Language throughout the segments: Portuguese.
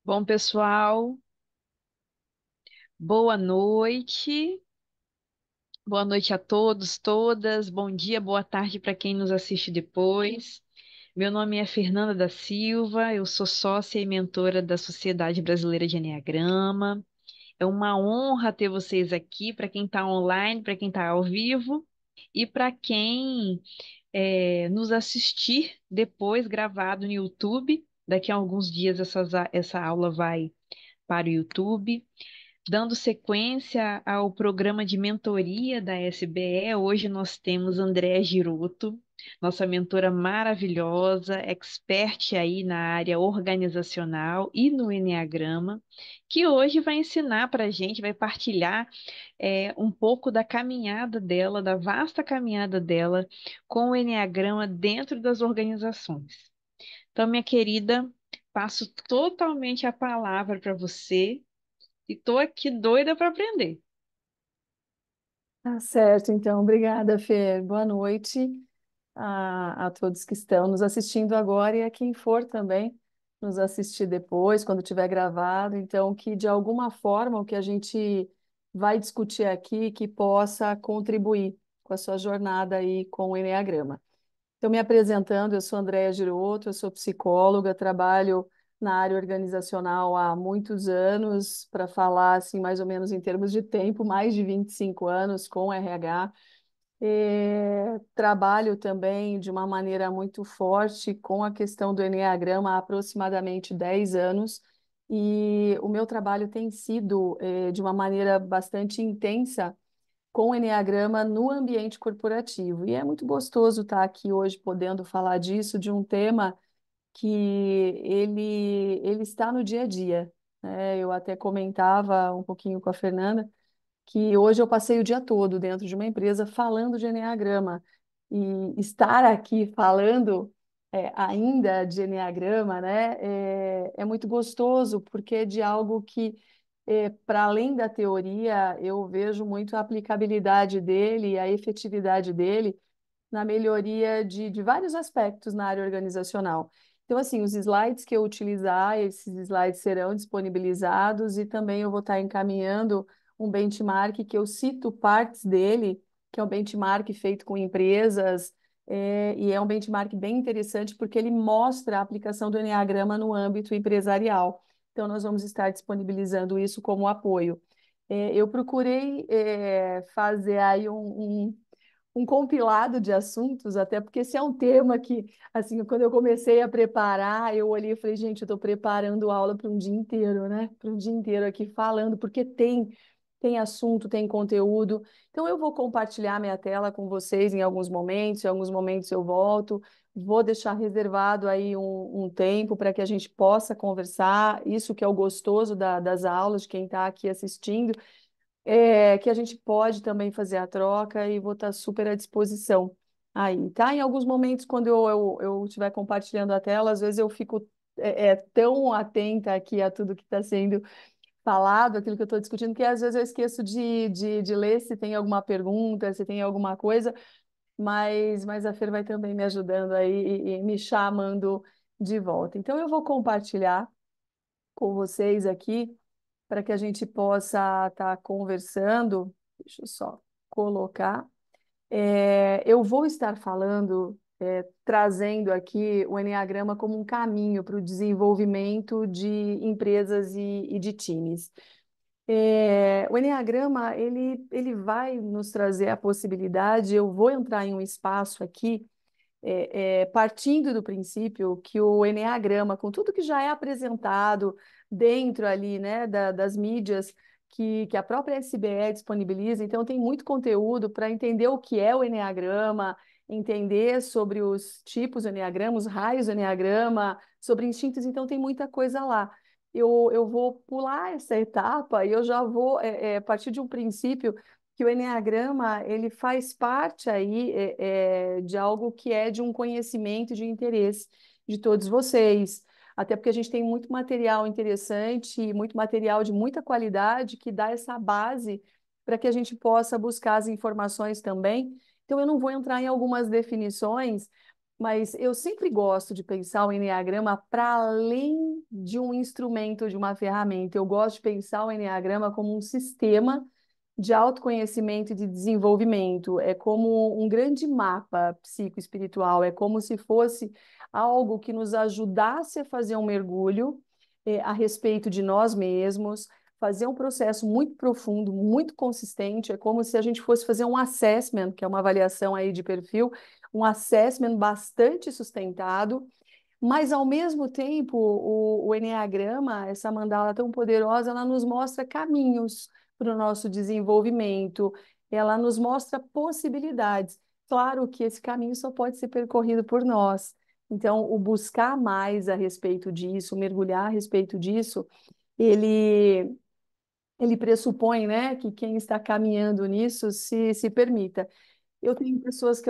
Bom, pessoal, boa noite. Boa noite a todos, todas. Bom dia, boa tarde para quem nos assiste depois. Meu nome é Fernanda da Silva, eu sou sócia e mentora da Sociedade Brasileira de Enneagrama. É uma honra ter vocês aqui, para quem está online, para quem está ao vivo e para quem nos assistir depois gravado no YouTube. Daqui a alguns dias essa aula vai para o YouTube. Dando sequência ao programa de mentoria da SBE, hoje nós temos Andréa Giroto, nossa mentora maravilhosa, expert aí na área organizacional e no Enneagrama, que hoje vai ensinar para a gente, vai partilhar um pouco da caminhada dela, da vasta caminhada dela com o Enneagrama dentro das organizações. Então, minha querida, passo totalmente a palavra para você e tô aqui doida para aprender. Tá certo, então. Obrigada, Fer. Boa noite a todos que estão nos assistindo agora e a quem for também nos assistir depois, quando tiver gravado. Então, que de alguma forma o que a gente vai discutir aqui que possa contribuir com a sua jornada aí com o Eneagrama. Então, me apresentando, eu sou Andréa Giroto, eu sou psicóloga, trabalho na área organizacional há muitos anos, para falar assim, mais ou menos em termos de tempo, mais de 25 anos com RH. Trabalho também de uma maneira muito forte com a questão do Enneagrama há aproximadamente 10 anos, e o meu trabalho tem sido de uma maneira bastante intensa com o Eneagrama no ambiente corporativo. E é muito gostoso estar aqui hoje podendo falar disso, de um tema que ele está no dia a dia, né? Eu até comentava um pouquinho com a Fernanda que hoje eu passei o dia todo dentro de uma empresa falando de Eneagrama. E estar aqui falando ainda de Eneagrama, né, é muito gostoso, porque é de algo que, para além da teoria, eu vejo muito a aplicabilidade dele, a efetividade dele na melhoria de vários aspectos na área organizacional. Então, assim, os slides que eu utilizar, esses slides serão disponibilizados e também eu vou estar encaminhando um benchmark que eu cito partes dele, que é um benchmark feito com empresas, e é um benchmark bem interessante porque ele mostra a aplicação do Enneagrama no âmbito empresarial. Então, nós vamos estar disponibilizando isso como apoio. Eu procurei fazer aí um compilado de assuntos, até porque esse é um tema que, assim, quando eu comecei a preparar, eu olhei e falei, gente, eu estou preparando aula para um dia inteiro, né? Para um dia inteiro aqui falando, porque tem assunto, tem conteúdo. Então, eu vou compartilhar minha tela com vocês em alguns momentos eu volto. Vou deixar reservado aí um tempo para que a gente possa conversar. Isso que é o gostoso das aulas, de quem está aqui assistindo, que a gente pode também fazer a troca e vou estar super à disposição aí, tá? Em alguns momentos, quando eu estiver compartilhando a tela, às vezes eu fico tão atenta aqui a tudo que está sendo falado, aquilo que eu estou discutindo, que às vezes eu esqueço de ler se tem alguma pergunta, se tem alguma coisa, mas a Fer vai também me ajudando aí e me chamando de volta. Então, eu vou compartilhar com vocês aqui para que a gente possa estar conversando. Deixa eu só colocar. Eu vou estar falando, trazendo aqui o Enneagrama como um caminho para o desenvolvimento de empresas e de times. O Enneagrama, ele vai nos trazer a possibilidade, eu vou entrar em um espaço aqui partindo do princípio que o Eneagrama, com tudo que já é apresentado dentro ali, né, das mídias que a própria SBE disponibiliza, então tem muito conteúdo para entender o que é o Eneagrama, entender sobre os tipos do Eneagrama, os raios do Eneagrama, sobre instintos, então tem muita coisa lá. Eu vou pular essa etapa e eu já vou partir de um princípio que o enneagrama ele faz parte aí de algo que é de um conhecimento, de interesse de todos vocês. Até porque a gente tem muito material interessante, muito material de muita qualidade que dá essa base para que a gente possa buscar as informações também. Então, eu não vou entrar em algumas definições, Mas eu sempre gosto de pensar o enneagrama para além de um instrumento, de uma ferramenta. Eu gosto de pensar o enneagrama como um sistema de autoconhecimento e de desenvolvimento. É como um grande mapa psicoespiritual, é como se fosse algo que nos ajudasse a fazer um mergulho a respeito de nós mesmos, fazer um processo muito profundo, muito consistente. É como se a gente fosse fazer um assessment, que é uma avaliação aí de perfil, um assessment bastante sustentado, mas ao mesmo tempo o enneagrama, essa mandala tão poderosa, ela nos mostra caminhos para o nosso desenvolvimento, ela nos mostra possibilidades. Claro que esse caminho só pode ser percorrido por nós. Então, o buscar mais a respeito disso, mergulhar a respeito disso, ele ele pressupõe, né, que quem está caminhando nisso se permita. Eu tenho pessoas que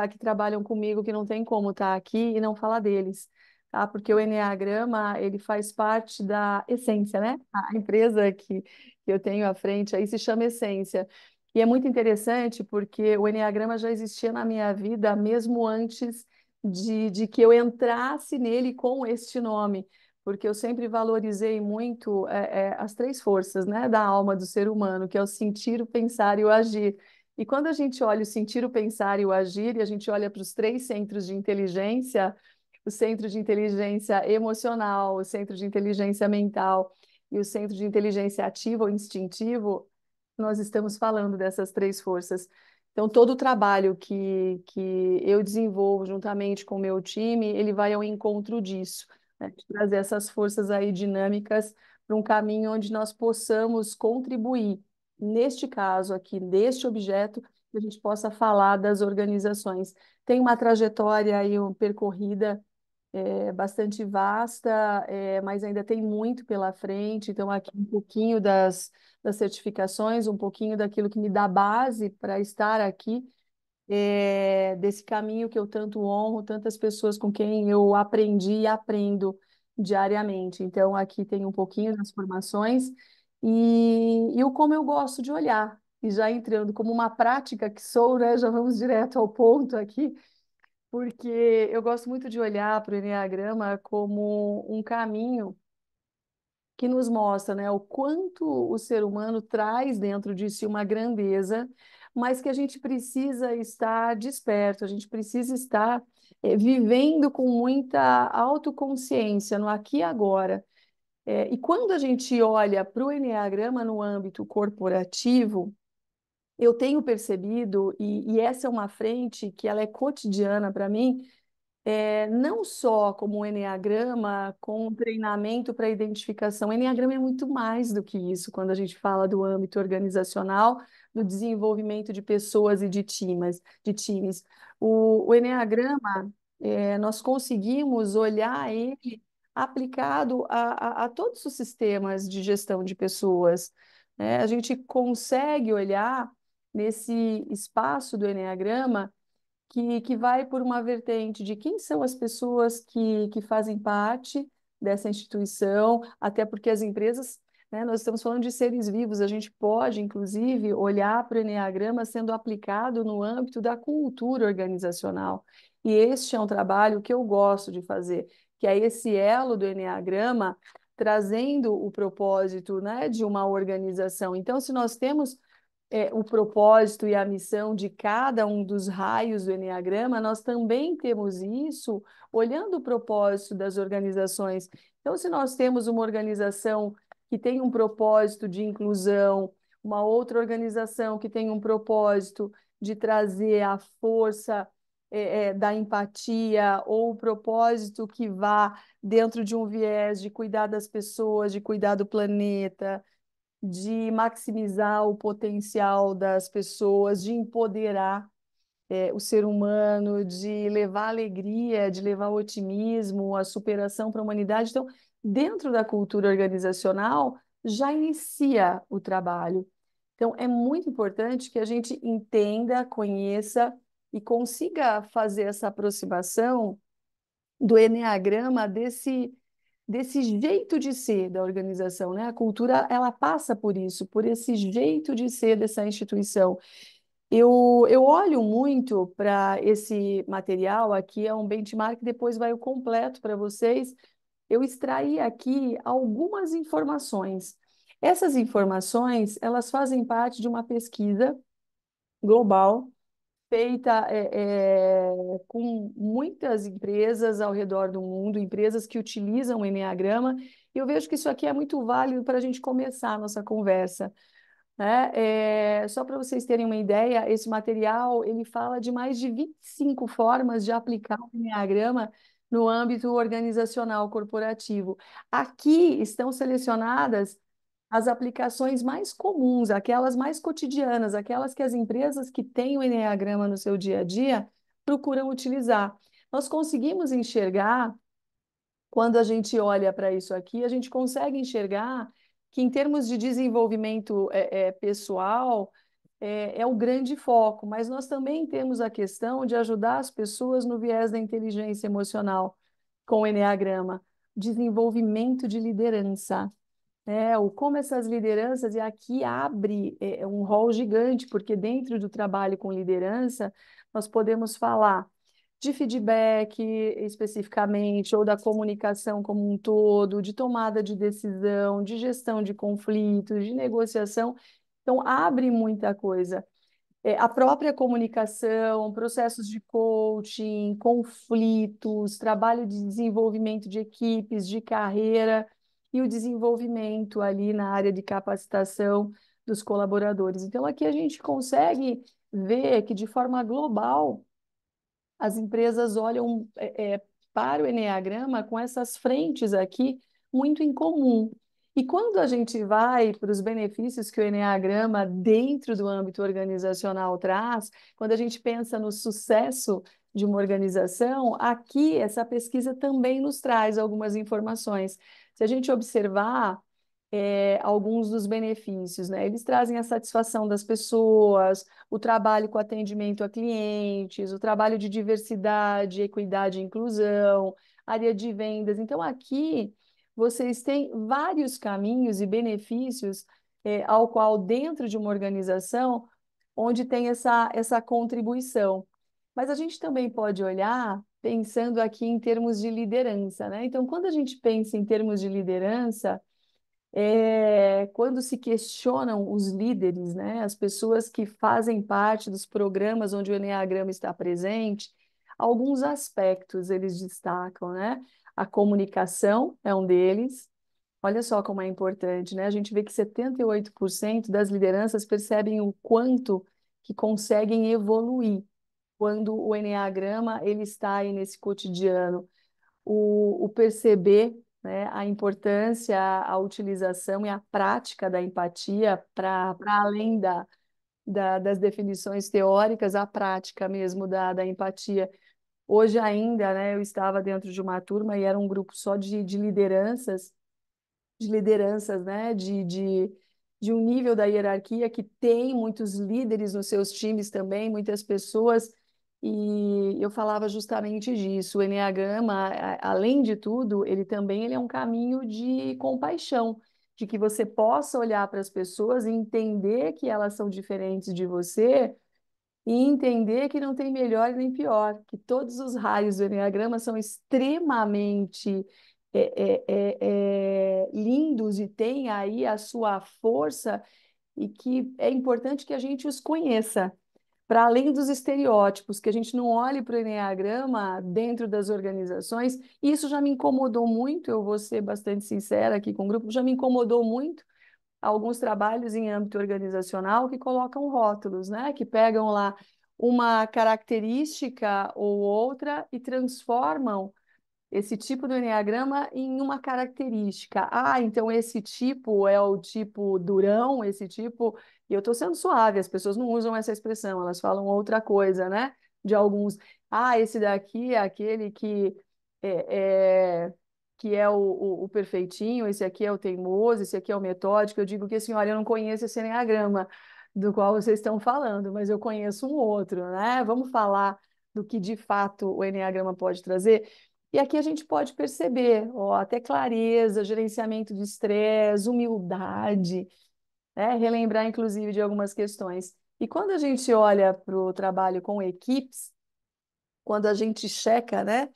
que trabalham comigo que não tem como estar aqui e não falar deles, tá? Porque o enneagrama, ele faz parte da Essência, né? A empresa que eu tenho à frente aí se chama Essência. E é muito interessante porque o enneagrama já existia na minha vida mesmo antes de que eu entrasse nele com este nome, porque eu sempre valorizei muito as três forças, né, da alma do ser humano, que é o sentir, o pensar e o agir. E quando a gente olha o sentir, o pensar e o agir, e a gente olha para os três centros de inteligência, o centro de inteligência emocional, o centro de inteligência mental e o centro de inteligência ativa ou instintivo, nós estamos falando dessas três forças. Então, todo o trabalho que eu desenvolvo juntamente com o meu time, ele vai ao encontro disso, né? De trazer essas forças aí dinâmicas para um caminho onde nós possamos contribuir neste caso aqui, deste objeto, que a gente possa falar das organizações. Tem uma trajetória aí percorrida bastante vasta, mas ainda tem muito pela frente. Então, aqui um pouquinho das certificações, um pouquinho daquilo que me dá base para estar aqui, desse caminho que eu tanto honro, tantas pessoas com quem eu aprendi e aprendo diariamente. Então, aqui tem um pouquinho das formações e o como eu gosto de olhar. E já entrando como uma prática que sou, né? Já vamos direto ao ponto aqui, porque eu gosto muito de olhar para o Enneagrama como um caminho que nos mostra, né, o quanto o ser humano traz dentro de si uma grandeza, mas que a gente precisa estar desperto, a gente precisa estar vivendo com muita autoconsciência no aqui e agora. E quando a gente olha para o Enneagrama no âmbito corporativo, eu tenho percebido, e essa é uma frente que ela é cotidiana para mim, não só como o enneagrama, com um treinamento para identificação. O enneagrama é muito mais do que isso quando a gente fala do âmbito organizacional, do desenvolvimento de pessoas e de times. O enneagrama, nós conseguimos olhar ele aplicado a todos os sistemas de gestão de pessoas, né? A gente consegue olhar nesse espaço do enneagrama que vai por uma vertente de quem são as pessoas que fazem parte dessa instituição, até porque as empresas, né, nós estamos falando de seres vivos, a gente pode, inclusive, olhar para o Enneagrama sendo aplicado no âmbito da cultura organizacional. E este é um trabalho que eu gosto de fazer, que é esse elo do Enneagrama trazendo o propósito, né, de uma organização. Então, se nós temos o propósito e a missão de cada um dos raios do Eneagrama, nós também temos isso olhando o propósito das organizações. Então, se nós temos uma organização que tem um propósito de inclusão, uma outra organização que tem um propósito de trazer a força da empatia, ou o propósito que vá dentro de um viés de cuidar das pessoas, de cuidar do planeta, de maximizar o potencial das pessoas, de empoderar o ser humano, de levar alegria, de levar otimismo, a superação para a humanidade. Então, dentro da cultura organizacional, já inicia o trabalho. Então, é muito importante que a gente entenda, conheça e consiga fazer essa aproximação do enneagrama desse jeito de ser da organização, né? A cultura, ela passa por isso, por esse jeito de ser dessa instituição. Eu olho muito para esse material aqui, é um benchmark, depois vai o completo para vocês. Eu extraí aqui algumas informações. Essas informações, elas fazem parte de uma pesquisa global feita com muitas empresas ao redor do mundo, empresas que utilizam o Enneagrama, e eu vejo que isso aqui é muito válido para a gente começar a nossa conversa, né? Só para vocês terem uma ideia, esse material ele fala de mais de 25 formas de aplicar o Enneagrama no âmbito organizacional corporativo. Aqui estão selecionadas as aplicações mais comuns, aquelas mais cotidianas, aquelas que as empresas que têm o Enneagrama no seu dia a dia procuram utilizar. Nós conseguimos enxergar quando a gente olha para isso aqui, a gente consegue enxergar que, em termos de desenvolvimento pessoal, é o grande foco, mas nós também temos a questão de ajudar as pessoas no viés da inteligência emocional com o Eneagrama, desenvolvimento de liderança. Como essas lideranças, e aqui abre um rol gigante, porque dentro do trabalho com liderança, nós podemos falar de feedback especificamente, ou da comunicação como um todo, de tomada de decisão, de gestão de conflitos, de negociação. Então, abre muita coisa. A própria comunicação, processos de coaching, conflitos, trabalho de desenvolvimento de equipes, de carreira e o desenvolvimento ali na área de capacitação dos colaboradores. Então, aqui a gente consegue ver que, de forma global, as empresas olham para o Eneagrama com essas frentes aqui muito em comum. E quando a gente vai para os benefícios que o Eneagrama, dentro do âmbito organizacional, traz, quando a gente pensa no sucesso de uma organização, aqui essa pesquisa também nos traz algumas informações. Se a gente observar alguns dos benefícios, né? Eles trazem a satisfação das pessoas, o trabalho com atendimento a clientes, o trabalho de diversidade, equidade e inclusão, área de vendas. Então, aqui vocês têm vários caminhos e benefícios ao qual, dentro de uma organização, onde tem essa contribuição. Mas a gente também pode olhar pensando aqui em termos de liderança, né? Então, quando a gente pensa em termos de liderança, quando se questionam os líderes, né, as pessoas que fazem parte dos programas onde o Eneagrama está presente, alguns aspectos eles destacam, né? A comunicação é um deles. Olha só como é importante, né? A gente vê que 78% das lideranças percebem o quanto que conseguem evoluir quando o Eneagrama ele está aí nesse cotidiano, o perceber, né, a importância, a utilização e a prática da empatia para além das definições teóricas, a prática mesmo da empatia. Hoje ainda, né, eu estava dentro de uma turma e era um grupo só de lideranças, né, de um nível da hierarquia que tem muitos líderes nos seus times também, muitas pessoas, e eu falava justamente disso. O Eneagrama, além de tudo, ele é um caminho de compaixão, de que você possa olhar para as pessoas e entender que elas são diferentes de você e entender que não tem melhor nem pior, que todos os raios do Eneagrama são extremamente lindos e têm aí a sua força e que é importante que a gente os conheça. Para além dos estereótipos, que a gente não olhe para o Eneagrama dentro das organizações, e isso já me incomodou muito, eu vou ser bastante sincera aqui com o grupo, já me incomodou muito alguns trabalhos em âmbito organizacional que colocam rótulos, né? Que pegam lá uma característica ou outra e transformam esse tipo do enneagrama em uma característica. Ah, então esse tipo é o tipo durão, esse tipo. E eu estou sendo suave, as pessoas não usam essa expressão, elas falam outra coisa, né? De alguns. Ah, esse daqui é aquele é, é, que é o perfeitinho, esse aqui é o teimoso, esse aqui é o metódico. Eu digo que assim, olha, eu não conheço esse enneagrama do qual vocês estão falando, mas eu conheço um outro, né? Vamos falar do que de fato o enneagrama pode trazer. E aqui a gente pode perceber, ó, até clareza, gerenciamento de estresse, humildade, né? Relembrar, inclusive, de algumas questões. E quando a gente olha para o trabalho com equipes, quando a gente checa, né,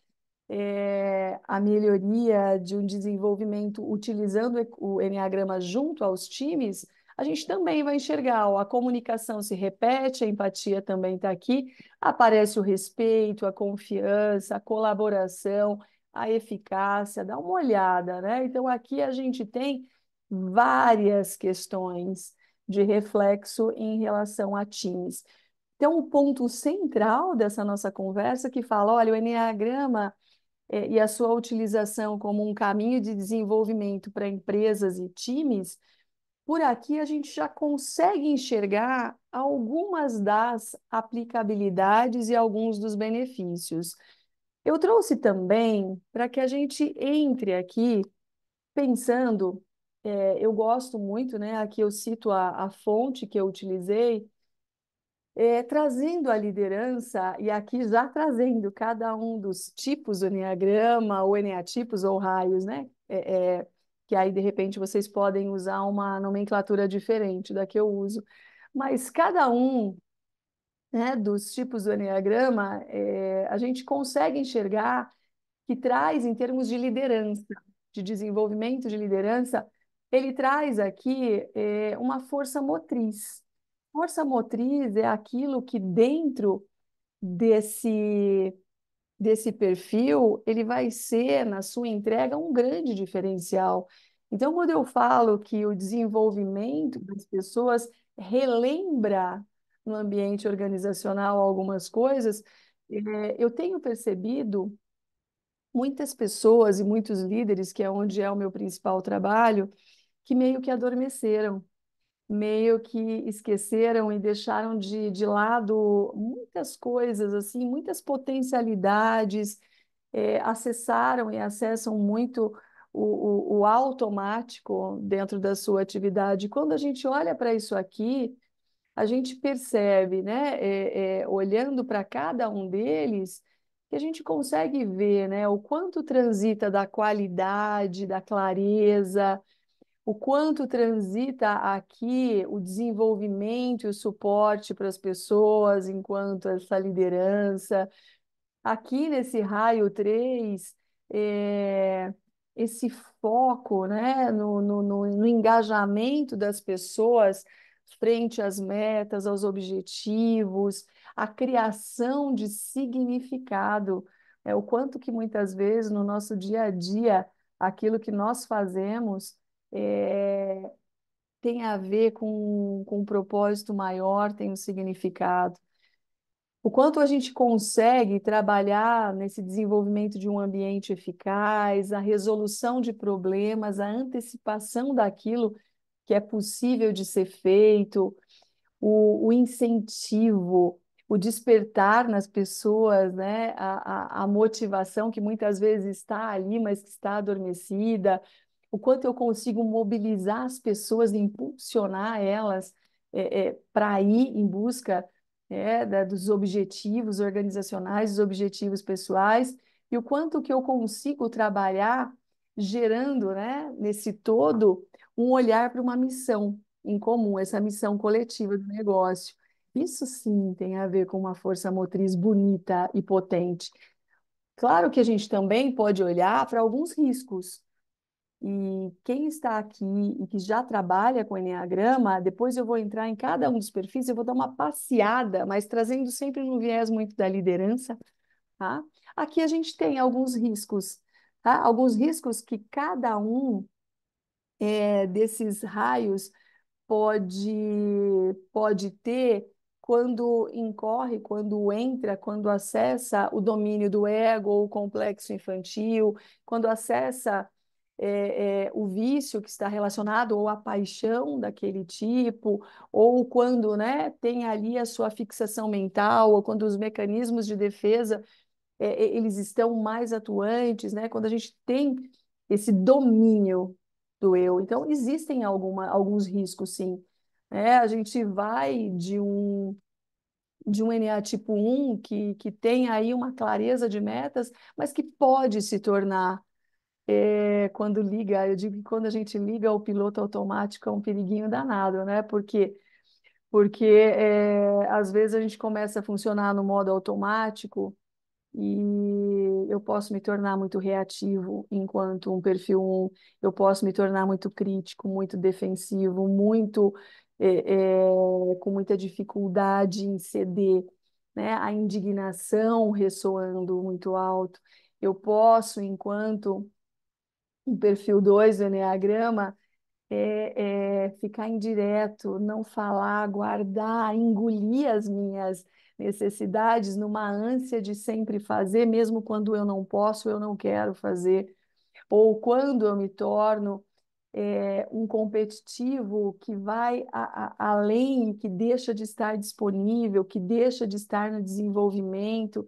a melhoria de um desenvolvimento utilizando o enneagrama junto aos times, a gente também vai enxergar, ó, a comunicação se repete, a empatia também está aqui, aparece o respeito, a confiança, a colaboração, a eficácia, dá uma olhada, né? Então aqui a gente tem várias questões de reflexo em relação a times. Então, o ponto central dessa nossa conversa que fala, olha, o enneagrama e a sua utilização como um caminho de desenvolvimento para empresas e times, por aqui a gente já consegue enxergar algumas das aplicabilidades e alguns dos benefícios. Eu trouxe também para que a gente entre aqui pensando, eu gosto muito, né? Aqui eu cito a fonte que eu utilizei, trazendo a liderança, e aqui já trazendo cada um dos tipos do Enneagrama, ou Eneatipos, ou raios, né? Que aí, de repente, vocês podem usar uma nomenclatura diferente da que eu uso. Mas cada um, né, dos tipos do Enneagrama, a gente consegue enxergar que traz, em termos de liderança, de desenvolvimento de liderança, ele traz aqui uma força motriz. Força motriz é aquilo que dentro desse, desse perfil, ele vai ser, na sua entrega, um grande diferencial. Então, quando eu falo que o desenvolvimento das pessoas relembra no ambiente organizacional algumas coisas, eu tenho percebido muitas pessoas e muitos líderes, que é onde é o meu principal trabalho, que meio que adormeceram, meio que esqueceram e deixaram de lado muitas coisas, assim, muitas potencialidades, acessaram e acessam muito o automático dentro da sua atividade. Quando a gente olha para isso aqui, a gente percebe, né, olhando para cada um deles, que a gente consegue ver, né, o quanto transita da qualidade, da clareza, o quanto transita aqui o desenvolvimento e o suporte para as pessoas enquanto essa liderança. Aqui nesse raio 3 é, esse foco, né, no engajamento das pessoas frente às metas, aos objetivos, a criação de significado, o quanto que muitas vezes no nosso dia a dia, aquilo que nós fazemos tem a ver com um propósito maior, tem um significado. O quanto a gente consegue trabalhar nesse desenvolvimento de um ambiente eficaz, a resolução de problemas, a antecipação daquilo que é possível de ser feito, o incentivo, o despertar nas pessoas, né? A motivação que muitas vezes está ali, mas que está adormecida, o quanto eu consigo mobilizar as pessoas, impulsionar elas para ir em busca dos objetivos organizacionais, dos objetivos pessoais, e o quanto que eu consigo trabalhar gerando, né, nesse todo, um olhar para uma missão em comum, essa missão coletiva do negócio. Isso sim tem a ver com uma força motriz bonita e potente. Claro que a gente também pode olhar para alguns riscos. E quem está aqui e que já trabalha com Enneagrama, depois eu vou entrar em cada um dos perfis, eu vou dar uma passeada, mas trazendo sempre no viés muito da liderança, tá? Aqui a gente tem alguns riscos, tá? Alguns riscos que cada um desses raios pode ter quando incorre, quando entra, quando acessa o domínio do ego ou o complexo infantil, quando acessa o vício que está relacionado ou a paixão daquele tipo, ou quando, né, tem ali a sua fixação mental, ou quando os mecanismos de defesa eles estão mais atuantes, né? Quando a gente tem esse domínio do eu. Então, existem alguns riscos, sim. A gente vai de um NA tipo 1 que tem aí uma clareza de metas, mas que pode se tornar, quando liga, eu digo que quando a gente liga o piloto automático é um periguinho danado, né? Porque porque às vezes a gente começa a funcionar no modo automático e eu posso me tornar muito reativo enquanto um perfil 1, eu posso me tornar muito crítico, muito defensivo, muito com muita dificuldade em ceder, né? A indignação ressoando muito alto. Eu posso, enquanto um perfil 2 do Enneagrama, ficar indireto, não falar, guardar, engolir as minhas necessidades numa ânsia de sempre fazer, mesmo quando eu não posso, eu não quero fazer, ou quando eu me torno um competitivo que vai além, que deixa de estar disponível, que deixa de estar no desenvolvimento,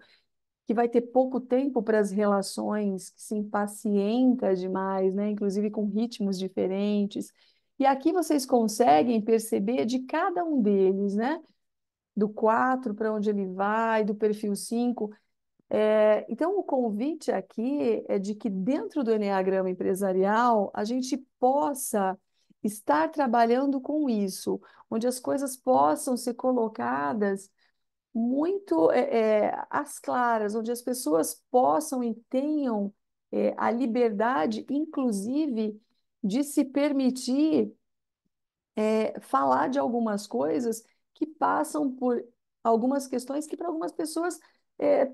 que vai ter pouco tempo para as relações, que se impacienta demais, né? Inclusive com ritmos diferentes. E aqui vocês conseguem perceber de cada um deles, né? Do 4 para onde ele vai, do perfil 5. Então, o convite aqui é de que dentro do Enneagrama Empresarial a gente possa estar trabalhando com isso, onde as coisas possam ser colocadas muito às claras, onde as pessoas possam e tenham a liberdade, inclusive, de se permitir falar de algumas coisas que passam por algumas questões que para algumas pessoas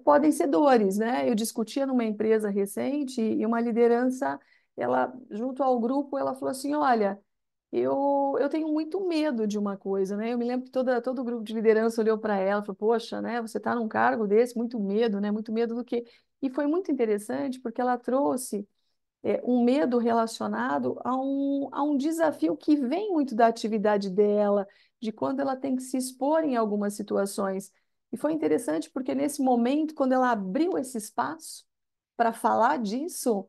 podem ser dores, né? Eu discutia numa empresa recente e uma liderança, ela junto ao grupo, ela falou assim, olha, eu tenho muito medo de uma coisa, né? Eu me lembro que todo o grupo de liderança olhou para ela e falou, poxa, né? Você está num cargo desse, muito medo, né? Muito medo do quê? E foi muito interessante porque ela trouxe um medo relacionado a um desafio que vem muito da atividade dela, de quando ela tem que se expor em algumas situações. E foi interessante porque nesse momento, quando ela abriu esse espaço para falar disso,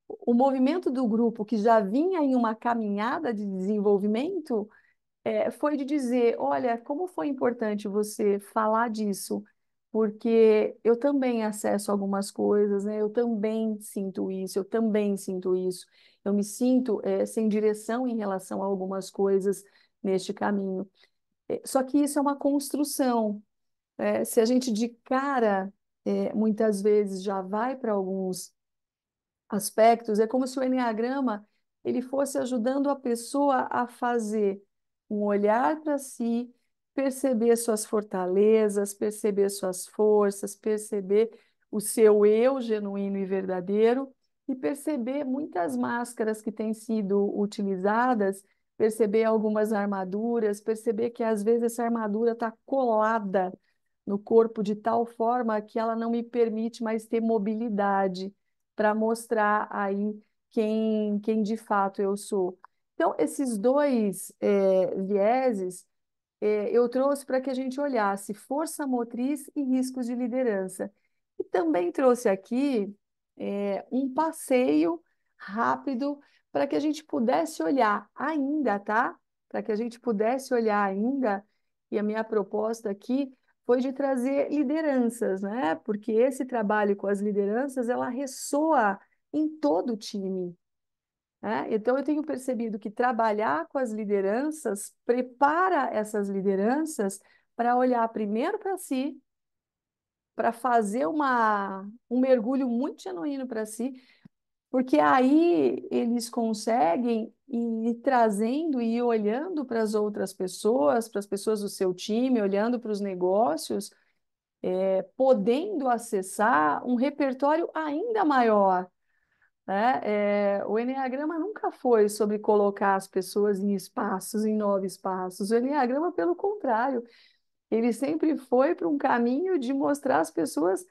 o movimento do grupo, que já vinha em uma caminhada de desenvolvimento, foi de dizer: olha, como foi importante você falar disso, porque eu também acesso algumas coisas, né? Eu também sinto isso, eu também sinto isso. Eu me sinto sem direção em relação a algumas coisas neste caminho. Só que isso é uma construção. Se a gente de cara, muitas vezes já vai para alguns aspectos, é como se o enneagrama ele fosse ajudando a pessoa a fazer um olhar para si, perceber suas fortalezas, perceber suas forças, perceber o seu eu genuíno e verdadeiro e perceber muitas máscaras que têm sido utilizadas, perceber algumas armaduras, perceber que às vezes essa armadura está colada no corpo de tal forma que ela não me permite mais ter mobilidade para mostrar aí quem de fato eu sou. Então, esses dois vieses eu trouxe para que a gente olhasse força motriz e riscos de liderança. E também trouxe aqui um passeio rápido para que a gente pudesse olhar ainda, tá? Para que a gente pudesse olhar ainda, e a minha proposta aqui foi de trazer lideranças, né? Porque esse trabalho com as lideranças, ela ressoa em todo o time, né? Então, eu tenho percebido que trabalhar com as lideranças prepara essas lideranças para olhar primeiro para si, para fazer um mergulho muito genuíno para si, porque aí eles conseguem ir trazendo e ir olhando para as outras pessoas, para as pessoas do seu time, olhando para os negócios, podendo acessar um repertório ainda maior, né? O enneagrama nunca foi sobre colocar as pessoas em espaços, em 9 espaços. O enneagrama, pelo contrário, ele sempre foi para um caminho de mostrar às pessoas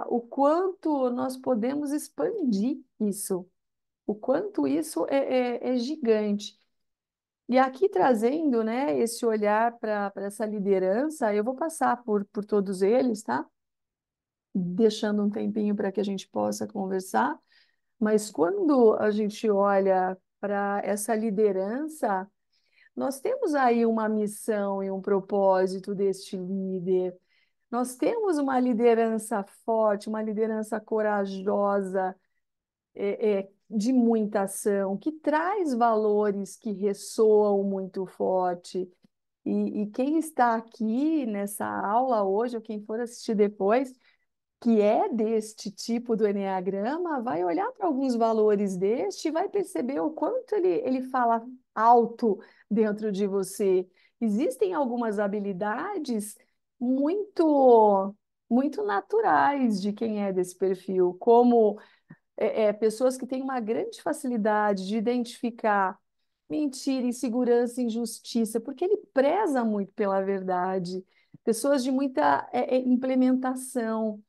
o quanto nós podemos expandir isso, o quanto isso é gigante. E aqui trazendo, né, esse olhar para essa liderança, eu vou passar por todos eles, tá? Deixando um tempinho para que a gente possa conversar. Mas quando a gente olha para essa liderança, nós temos aí uma missão e um propósito deste líder. Nós temos uma liderança forte, uma liderança corajosa, de muita ação, que traz valores que ressoam muito forte. E quem está aqui nessa aula hoje, ou quem for assistir depois, que é deste tipo do enneagrama, vai olhar para alguns valores deste e vai perceber o quanto ele fala alto dentro de você. Existem algumas habilidades muito, muito naturais de quem é desse perfil, como pessoas que têm uma grande facilidade de identificar mentira, insegurança, injustiça, porque ele preza muito pela verdade. Pessoas de muita implementação,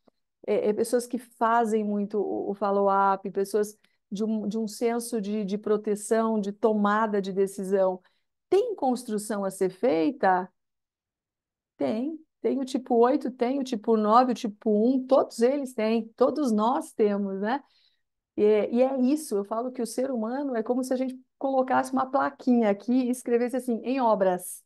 pessoas que fazem muito o follow-up, pessoas de um senso de proteção, de tomada de decisão. Tem construção a ser feita? Tem. Tem o tipo 8, tem o tipo 9, o tipo 1, todos eles têm, todos nós temos, né? E é isso, eu falo que o ser humano é como se a gente colocasse uma plaquinha aqui e escrevesse assim, em obras,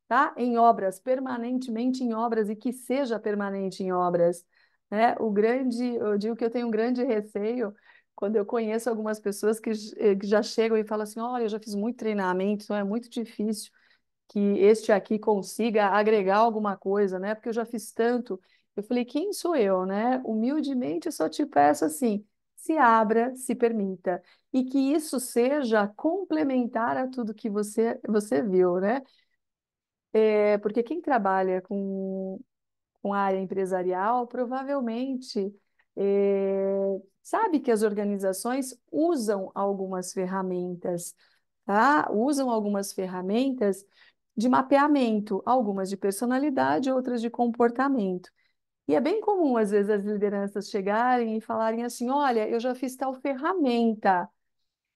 tá? Em obras, permanentemente em obras e que seja permanente em obras, né? Eu digo que eu tenho um grande receio quando eu conheço algumas pessoas que já chegam e falam assim, olha, eu já fiz muito treinamento, então é muito difícil que este aqui consiga agregar alguma coisa, né? Porque eu já fiz tanto. Eu falei, quem sou eu, né? Humildemente, eu só te peço assim, se abra, se permita, e que isso seja complementar a tudo que você viu, né? Porque quem trabalha com a área empresarial provavelmente sabe que as organizações usam algumas ferramentas, tá? Usam algumas ferramentas de mapeamento, algumas de personalidade, outras de comportamento. E é bem comum, às vezes, as lideranças chegarem e falarem assim: olha, eu já fiz tal ferramenta.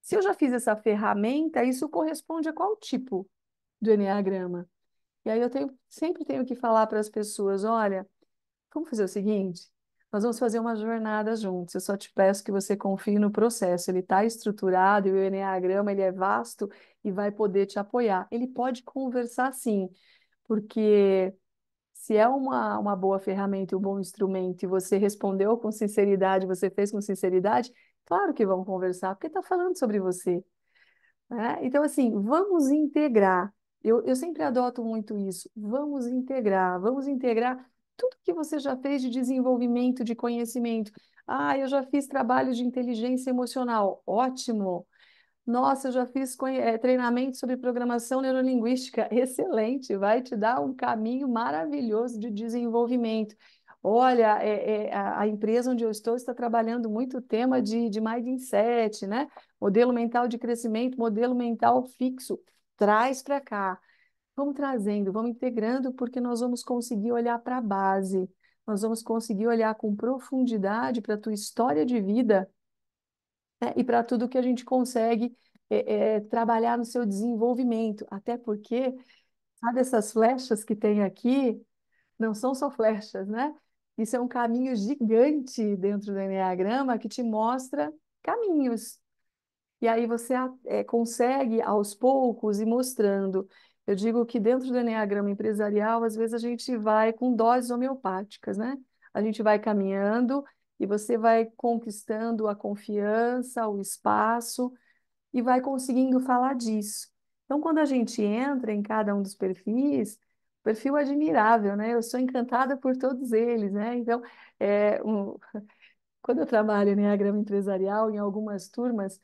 Se eu já fiz essa ferramenta, isso corresponde a qual tipo do enneagrama? E aí sempre tenho que falar para as pessoas: olha, vamos fazer o seguinte? Nós vamos fazer uma jornada juntos. Eu só te peço que você confie no processo. Ele está estruturado e o enneagrama ele é vasto e vai poder te apoiar. Ele pode conversar sim, porque se é uma boa ferramenta e um bom instrumento e você respondeu com sinceridade, você fez com sinceridade, claro que vão conversar, porque está falando sobre você, né? Então, assim, vamos integrar. Eu sempre adoto muito isso. Vamos integrar tudo que você já fez de desenvolvimento, de conhecimento. Ah, eu já fiz trabalho de inteligência emocional. Ótimo. Nossa, eu já fiz treinamento sobre programação neurolinguística. Excelente, vai te dar um caminho maravilhoso de desenvolvimento. Olha, a empresa onde eu estou está trabalhando muito o tema de mindset, né? Modelo mental de crescimento, modelo mental fixo. Traz para cá. Vamos trazendo, vamos integrando, porque nós vamos conseguir olhar para a base. Nós vamos conseguir olhar com profundidade para a tua história de vida, né, e para tudo que a gente consegue trabalhar no seu desenvolvimento. Até porque, sabe, essas flechas que tem aqui não são só flechas, né? Isso é um caminho gigante dentro do Enneagrama que te mostra caminhos. E aí você consegue, aos poucos, ir mostrando. Eu digo que dentro do Enneagrama empresarial, às vezes a gente vai com doses homeopáticas, né? A gente vai caminhando e você vai conquistando a confiança, o espaço e vai conseguindo falar disso. Então, quando a gente entra em cada um dos perfis, perfil admirável, né? Eu sou encantada por todos eles, né? Então, quando eu trabalho em Enneagrama empresarial, em algumas turmas,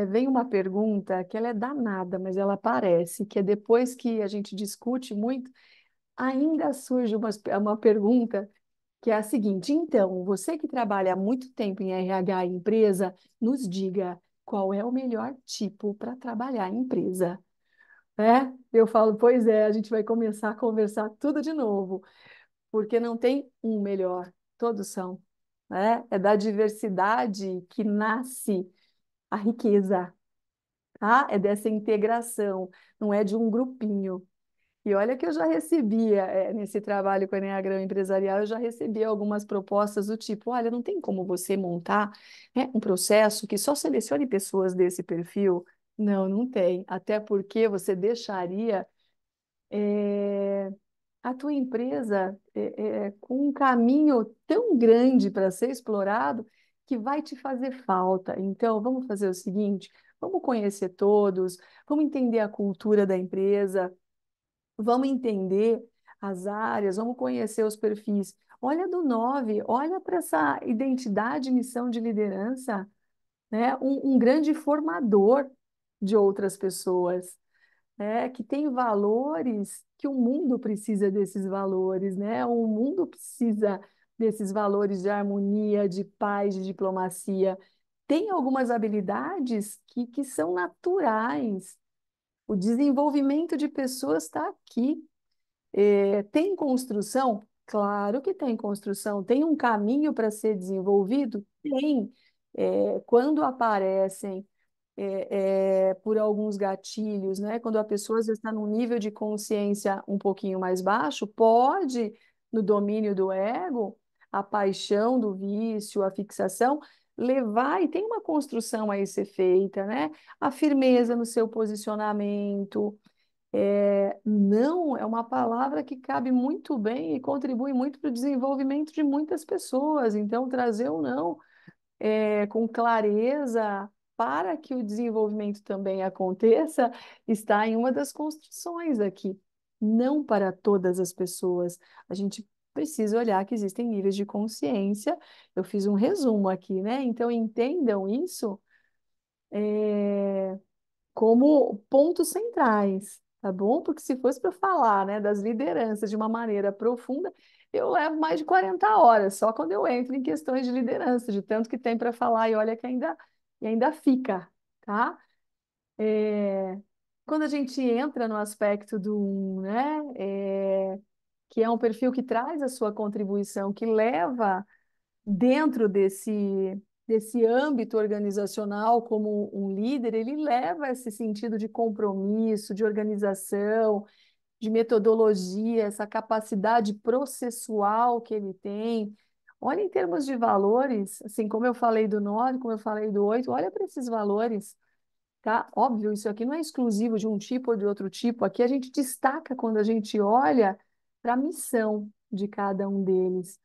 vem uma pergunta que ela é danada, mas ela aparece, que é depois que a gente discute muito, ainda surge uma pergunta que é a seguinte: então, você que trabalha há muito tempo em RH e empresa, nos diga qual é o melhor tipo para trabalhar em empresa. Eu falo, pois é, a gente vai começar a conversar tudo de novo, porque não tem um melhor, todos são. Né? É da diversidade que nasce a riqueza, tá? É dessa integração, não é de um grupinho. E olha que eu já recebia, nesse trabalho com o Enneagrama Empresarial, eu já recebi algumas propostas do tipo, olha, não tem como você montar, né, um processo que só selecione pessoas desse perfil? Não, não tem. Até porque você deixaria a tua empresa com um caminho tão grande para ser explorado que vai te fazer falta. Então, vamos fazer o seguinte, vamos conhecer todos, vamos entender a cultura da empresa, Vamos entender as áreas, vamos conhecer os perfis. Olha do 9, olha para essa identidade e missão de liderança, né? Um grande formador de outras pessoas, né? Que tem valores, que o mundo precisa desses valores, né? O mundo precisa desses valores de harmonia, de paz, de diplomacia. Tem algumas habilidades que são naturais. O desenvolvimento de pessoas está aqui. Tem construção? Claro que tem construção. Tem um caminho para ser desenvolvido? Tem. Quando aparecem por alguns gatilhos, né? Quando a pessoa já está num nível de consciência um pouquinho mais baixo, pode, no domínio do ego, a paixão do vício, a fixação, levar, e tem uma construção aí ser feita, né? A firmeza no seu posicionamento. Não é uma palavra que cabe muito bem e contribui muito para o desenvolvimento de muitas pessoas. Então, trazer o não com clareza para que o desenvolvimento também aconteça, está em uma das construções aqui. Não para todas as pessoas. A gente precisa olhar que existem níveis de consciência. Eu fiz um resumo aqui, né? Então, entendam isso como pontos centrais, tá bom? Porque se fosse para falar, né, das lideranças de uma maneira profunda, eu levo mais de 40 horas, só quando eu entro em questões de liderança, de tanto que tem para falar, e olha que ainda fica, tá? É, Quando a gente entra no aspecto do né, que é um perfil que traz a sua contribuição, que leva dentro desse âmbito organizacional como um líder, ele leva esse sentido de compromisso, de organização, de metodologia, essa capacidade processual que ele tem. Olha, em termos de valores, assim como eu falei do 9, como eu falei do 8, olha para esses valores, tá? Óbvio, isso aqui não é exclusivo de um tipo ou de outro tipo, aqui a gente destaca quando a gente olha para a missão de cada um deles.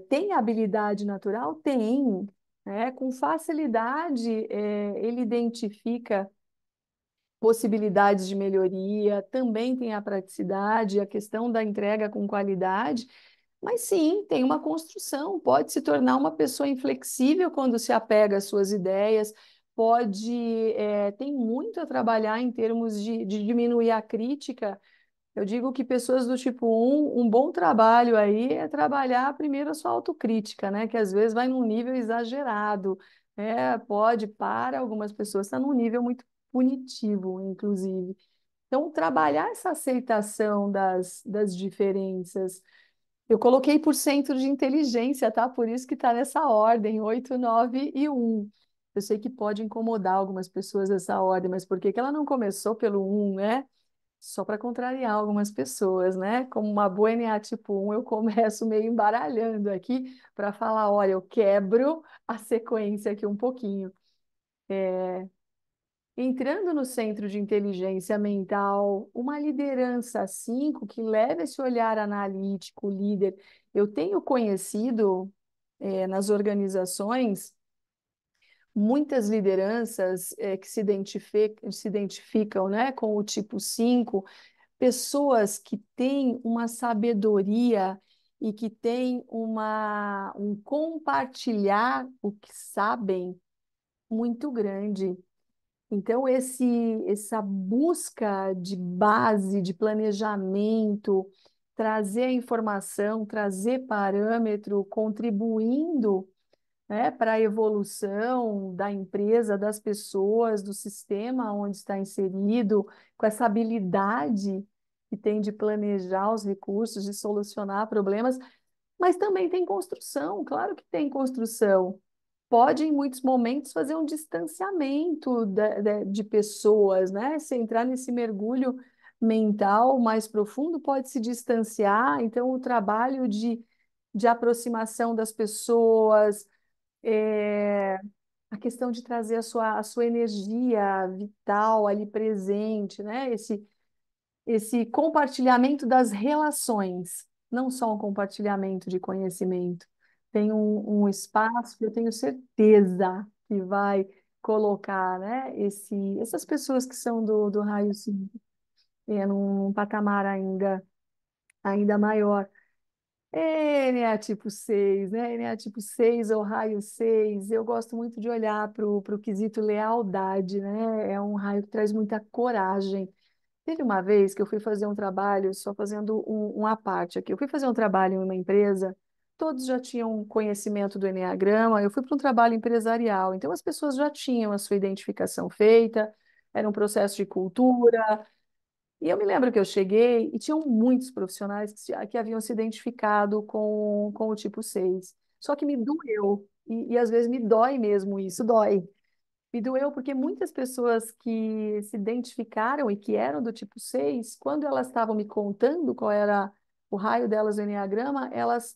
Tem habilidade natural? Tem. Com facilidade, ele identifica possibilidades de melhoria, também tem a praticidade, a questão da entrega com qualidade, mas sim, tem uma construção, pode se tornar uma pessoa inflexível quando se apega às suas ideias, tem muito a trabalhar em termos de diminuir a crítica. Eu digo que pessoas do tipo um bom trabalho aí é trabalhar primeiro a sua autocrítica, né? Que às vezes vai num nível exagerado, pode, para algumas pessoas, estar num nível muito punitivo, inclusive. Então, trabalhar essa aceitação das diferenças. Eu coloquei por centro de inteligência, tá? Por isso que está nessa ordem, 8, 9 e 1. Eu sei que pode incomodar algumas pessoas essa ordem, mas por que que ela não começou pelo 1, né? Só para contrariar algumas pessoas, né? Como uma boa NA tipo 1, eu começo meio embaralhando aqui para falar, olha, eu quebro a sequência aqui um pouquinho. Entrando no centro de inteligência mental, uma liderança 5 que leva esse olhar analítico, líder. Eu tenho conhecido, nas organizações, muitas lideranças, que se identificam, né, com o tipo 5, pessoas que têm uma sabedoria e que têm um compartilhar o que sabem muito grande. Então, essa busca de base, de planejamento, trazer a informação, trazer parâmetro, contribuindo, né, para a evolução da empresa, das pessoas, do sistema onde está inserido, com essa habilidade que tem de planejar os recursos, de solucionar problemas, mas também tem construção, claro que tem construção. Pode, em muitos momentos, fazer um distanciamento de pessoas, né? Se entrar nesse mergulho mental mais profundo, pode se distanciar. Então, o trabalho de aproximação das pessoas, é, a questão de trazer a sua energia vital ali presente, né? Esse compartilhamento das relações, não só um compartilhamento de conhecimento. Tem um espaço que eu tenho certeza que vai colocar, né, essas pessoas que são do raio 5. num patamar ainda maior. NA tipo 6, né? NA tipo 6 ou raio 6. Eu gosto muito de olhar para o quesito lealdade, né? É um raio que traz muita coragem. Teve uma vez que eu fui fazer um trabalho, só fazendo à parte aqui. Eu fui fazer um trabalho em uma empresa, todos já tinham conhecimento do Eneagrama, eu fui para um trabalho empresarial, então as pessoas já tinham a sua identificação feita, era um processo de cultura. E eu me lembro que eu cheguei e tinham muitos profissionais que haviam se identificado com o tipo 6. Só que me doeu, e às vezes me dói mesmo isso, dói. Me doeu porque muitas pessoas que se identificaram e que eram do tipo 6, quando elas estavam me contando qual era o raio delas no Enneagrama, elas,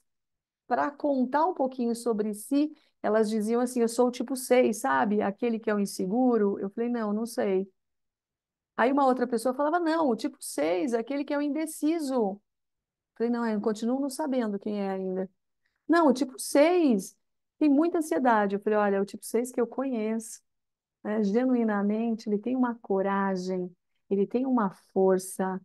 para contar um pouquinho sobre si, elas diziam assim: eu sou o tipo 6, sabe? Aquele que é o inseguro. Eu falei: não, não sei. Aí uma outra pessoa falava: não, o tipo 6, aquele que é o indeciso. Eu falei: não, eu continuo não sabendo quem é ainda. Não, o tipo 6 tem muita ansiedade. Eu falei: olha, é o tipo 6 que eu conheço, né? Genuinamente, ele tem uma coragem, ele tem uma força,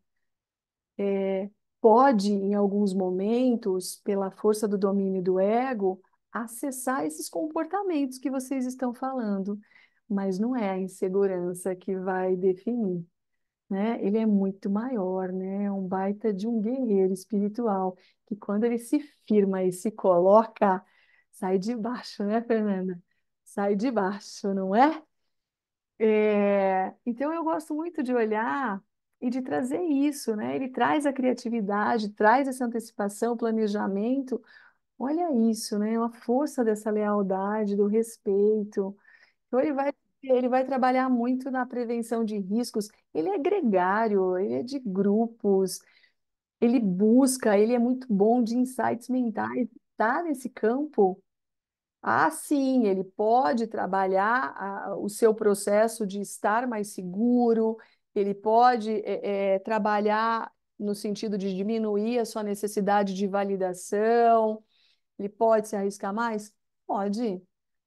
pode, em alguns momentos, pela força do domínio do ego, acessar esses comportamentos que vocês estão falando, mas não é a insegurança que vai definir, né? Ele é muito maior, né? É um baita de um guerreiro espiritual, que quando ele se firma e se coloca, sai de baixo, né, Fernanda? Sai de baixo, não é? Então eu gosto muito de olhar e de trazer isso, né? Ele traz a criatividade, traz essa antecipação, planejamento. Olha isso, né? A força dessa lealdade, do respeito. Então ele vai trabalhar muito na prevenção de riscos. Ele é gregário, ele é de grupos, ele busca, ele é muito bom de insights mentais. Está nesse campo. Ah, sim, ele pode trabalhar o seu processo de estar mais seguro, ele pode trabalhar no sentido de diminuir a sua necessidade de validação, ele pode se arriscar mais? Pode,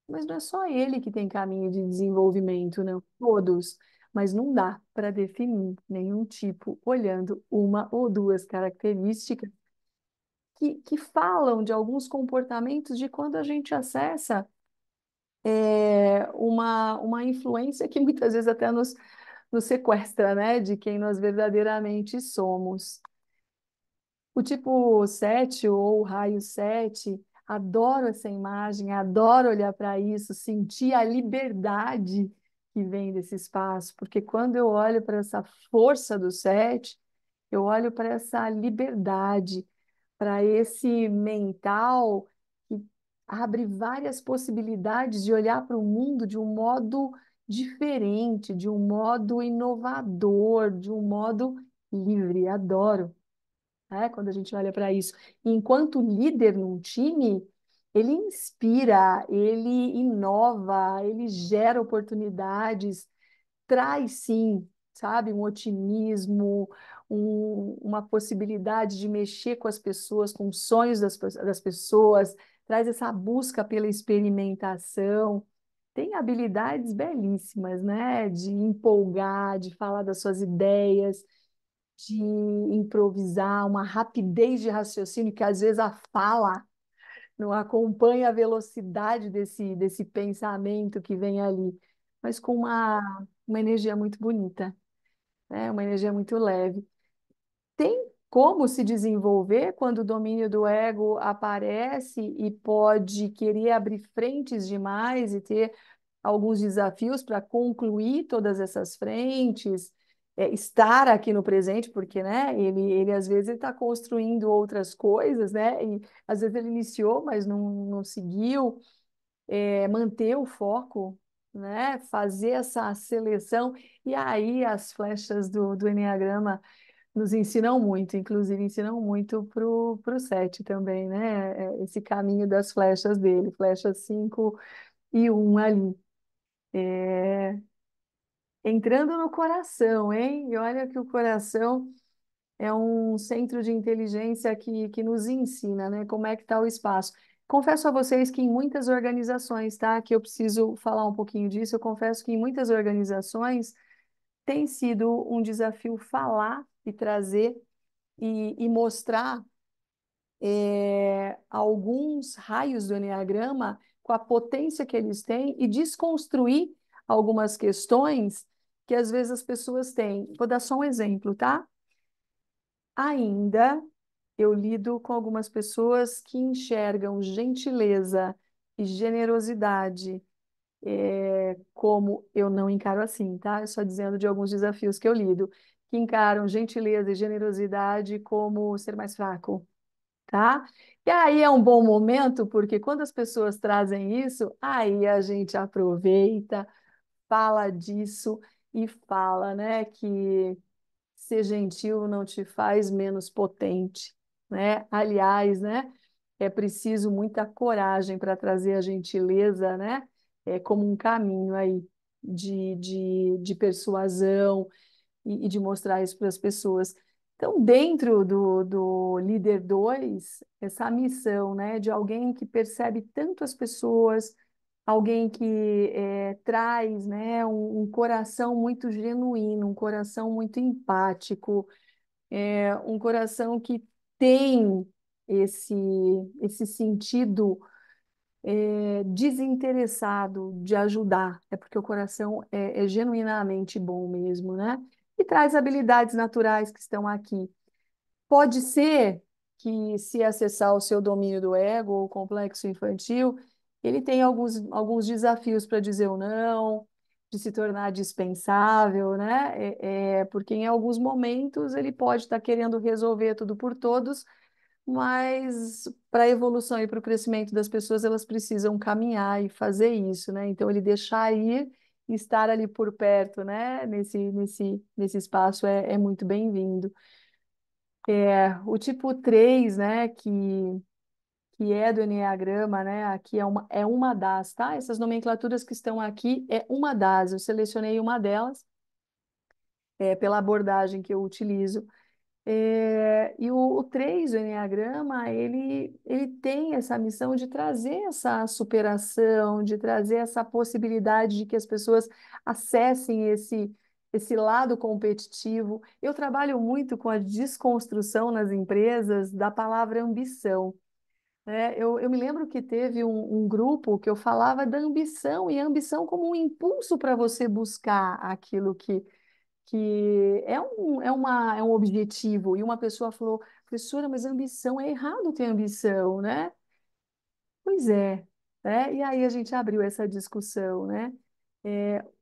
mas não é só ele que tem caminho de desenvolvimento, não, todos. Mas não dá para definir nenhum tipo olhando uma ou duas características que falam de alguns comportamentos de quando a gente acessa uma influência que muitas vezes até nos sequestra, né, de quem nós verdadeiramente somos. O tipo 7 ou o raio 7, adoro essa imagem, adoro olhar para isso, sentir a liberdade que vem desse espaço, porque quando eu olho para essa força do 7, eu olho para essa liberdade, para esse mental que abre várias possibilidades de olhar para o mundo de um modo diferente, de um modo inovador, de um modo livre. Adoro, né? Quando a gente olha para isso. E enquanto líder num time, ele inspira, ele inova, ele gera oportunidades, traz sim, sabe, um otimismo, uma possibilidade de mexer com as pessoas, com os sonhos das pessoas, traz essa busca pela experimentação. Tem habilidades belíssimas, né? De empolgar, de falar das suas ideias, de improvisar, uma rapidez de raciocínio que às vezes a fala não acompanha a velocidade desse pensamento que vem ali, mas com uma energia muito bonita, né? Uma energia muito leve. Tem como se desenvolver quando o domínio do ego aparece e pode querer abrir frentes demais e ter alguns desafios para concluir todas essas frentes, estar aqui no presente, porque, né, ele às vezes está construindo outras coisas, né, e às vezes ele iniciou, mas não seguiu, manter o foco, né, fazer essa seleção, e aí as flechas do Eneagrama nos ensinam muito, inclusive ensinam muito pro 7 também, né, esse caminho das flechas dele, flecha 5 e 1 ali. É, entrando no coração, hein? E olha que o coração é um centro de inteligência que nos ensina, né? Como é que está o espaço. Confesso a vocês que em muitas organizações, tá? Que eu preciso falar um pouquinho disso. Eu confesso que em muitas organizações tem sido um desafio falar e trazer e mostrar alguns raios do enneagrama com a potência que eles têm e desconstruir algumas questões que às vezes as pessoas têm. Vou dar só um exemplo, tá? Ainda eu lido com algumas pessoas que enxergam gentileza e generosidade como eu não encaro assim, tá? Eu só dizendo de alguns desafios que eu lido, que encaram gentileza e generosidade como ser mais fraco, tá? E aí é um bom momento, porque quando as pessoas trazem isso, aí a gente aproveita, fala disso e fala, né, que ser gentil não te faz menos potente, né? Aliás, né, é preciso muita coragem para trazer a gentileza, né, como um caminho aí de persuasão e de mostrar isso para as pessoas. Então, dentro do líder 2 essa missão, né, de alguém que percebe tanto as pessoas, alguém que traz, né, um coração muito genuíno, um coração muito empático, um coração que tem esse, esse sentido desinteressado de ajudar, é porque o coração é genuinamente bom mesmo, né? E traz habilidades naturais que estão aqui. Pode ser que, se acessar o seu domínio do ego ou complexo infantil, ele tem alguns desafios para dizer o não, de se tornar dispensável, né? Porque em alguns momentos ele pode estar querendo resolver tudo por todos, mas para a evolução e para o crescimento das pessoas, elas precisam caminhar e fazer isso, né? Então, ele deixar ir e estar ali por perto, né? Nesse espaço é muito bem-vindo. O tipo 3, né, que é do Enneagrama, né, aqui é uma das, tá? Essas nomenclaturas que estão aqui é uma das, eu selecionei uma delas, pela abordagem que eu utilizo. E o 3 do Enneagrama, ele tem essa missão de trazer essa superação, de trazer essa possibilidade de que as pessoas acessem esse lado competitivo. Eu trabalho muito com a desconstrução nas empresas da palavra ambição, né? Eu me lembro que teve um grupo que eu falava da ambição, e a ambição como um impulso para você buscar aquilo que é um objetivo. E uma pessoa falou, professora, mas ambição é errado ter ambição, né? Pois é, né? E aí a gente abriu essa discussão, né?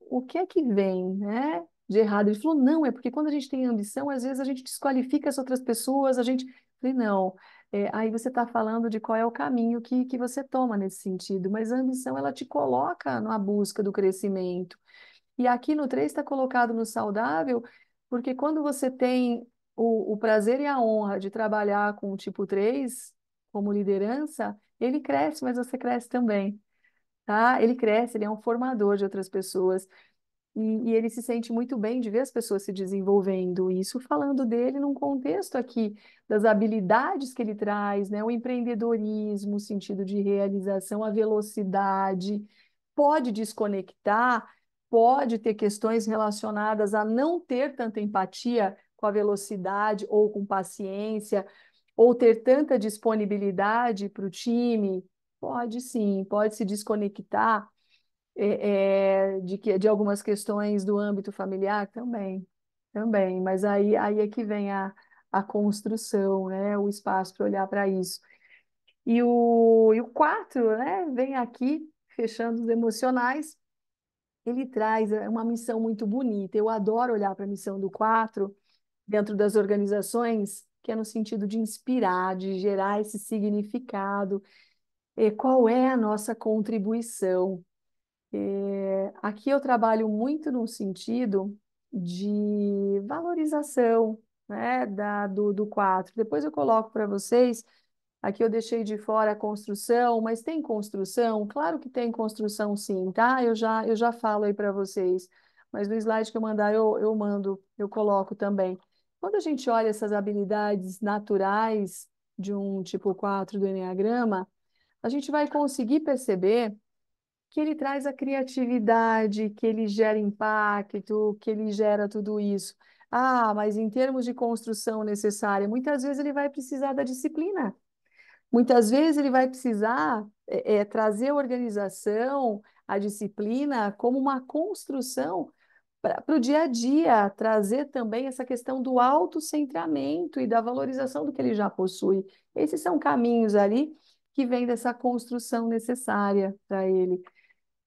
O que é que vem, né, de errado? Ele falou, não, é porque quando a gente tem ambição, às vezes a gente desqualifica as outras pessoas, a gente... Eu falei, não, aí você está falando de qual é o caminho que você toma nesse sentido, mas a ambição, ela te coloca na busca do crescimento. E aqui no 3 está colocado no saudável, porque quando você tem o prazer e a honra de trabalhar com o tipo 3 como liderança, ele cresce, mas você cresce também, tá? Ele cresce, ele é um formador de outras pessoas. E ele se sente muito bem de ver as pessoas se desenvolvendo. Isso falando dele num contexto aqui das habilidades que ele traz, né? O empreendedorismo, o sentido de realização, a velocidade. Pode desconectar, pode ter questões relacionadas a não ter tanta empatia com a velocidade ou com paciência, ou ter tanta disponibilidade para o time. Pode sim, pode se desconectar de algumas questões do âmbito familiar também, mas aí é que vem a construção, né, o espaço para olhar para isso. E o 4, né, vem aqui, fechando os emocionais, ele traz uma missão muito bonita. Eu adoro olhar para a missão do 4 dentro das organizações, que é no sentido de inspirar, de gerar esse significado. Qual é a nossa contribuição? Aqui eu trabalho muito no sentido de valorização, né, do 4. Depois eu coloco para vocês, aqui eu deixei de fora a construção, mas tem construção? Claro que tem construção sim, tá? Eu já falo aí para vocês, mas no slide que eu mandar eu mando, eu coloco também. Quando a gente olha essas habilidades naturais de um tipo 4 do Enneagrama, a gente vai conseguir perceber que ele traz a criatividade, que ele gera impacto, que ele gera tudo isso. Ah, mas em termos de construção necessária, muitas vezes ele vai precisar da disciplina. Muitas vezes ele vai precisar trazer a organização, a disciplina, como uma construção para o dia a dia, trazer também essa questão do autocentramento e da valorização do que ele já possui. Esses são caminhos ali que vêm dessa construção necessária para ele.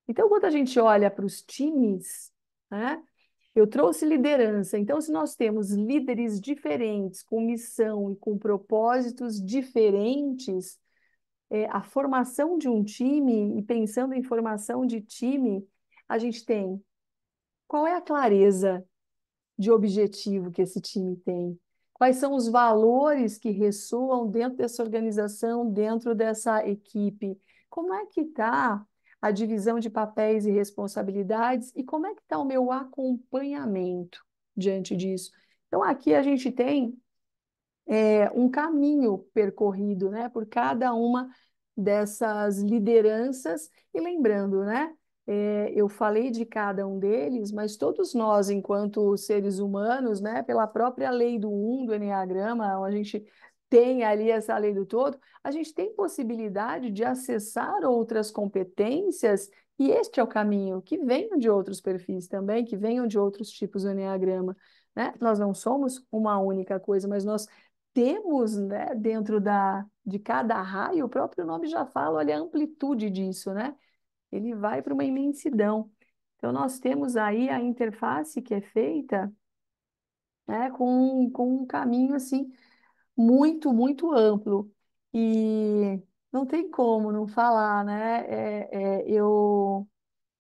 Então, quando a gente olha para os times, né, eu trouxe liderança. Então, se nós temos líderes diferentes, com missão e com propósitos diferentes, a formação de um time, e pensando em formação de time, a gente tem qual é a clareza de objetivo que esse time tem? Quais são os valores que ressoam dentro dessa organização, dentro dessa equipe? Como é que está a divisão de papéis e responsabilidades e como é que está o meu acompanhamento diante disso? Então, aqui a gente tem um caminho percorrido, né, por cada uma dessas lideranças. E lembrando, né, eu falei de cada um deles, mas todos nós, enquanto seres humanos, né, pela própria lei do um do Eneagrama, a gente tem ali essa lei do todo, a gente tem possibilidade de acessar outras competências, e este é o caminho, que venham de outros perfis também, que venham de outros tipos do Eneagrama. Né? Nós não somos uma única coisa, mas nós temos, né, dentro de cada raio, o próprio nome já fala, olha a amplitude disso, né? Ele vai para uma imensidão. Então, nós temos aí a interface que é feita, né, com um caminho, assim, muito, muito amplo. E não tem como não falar, né? O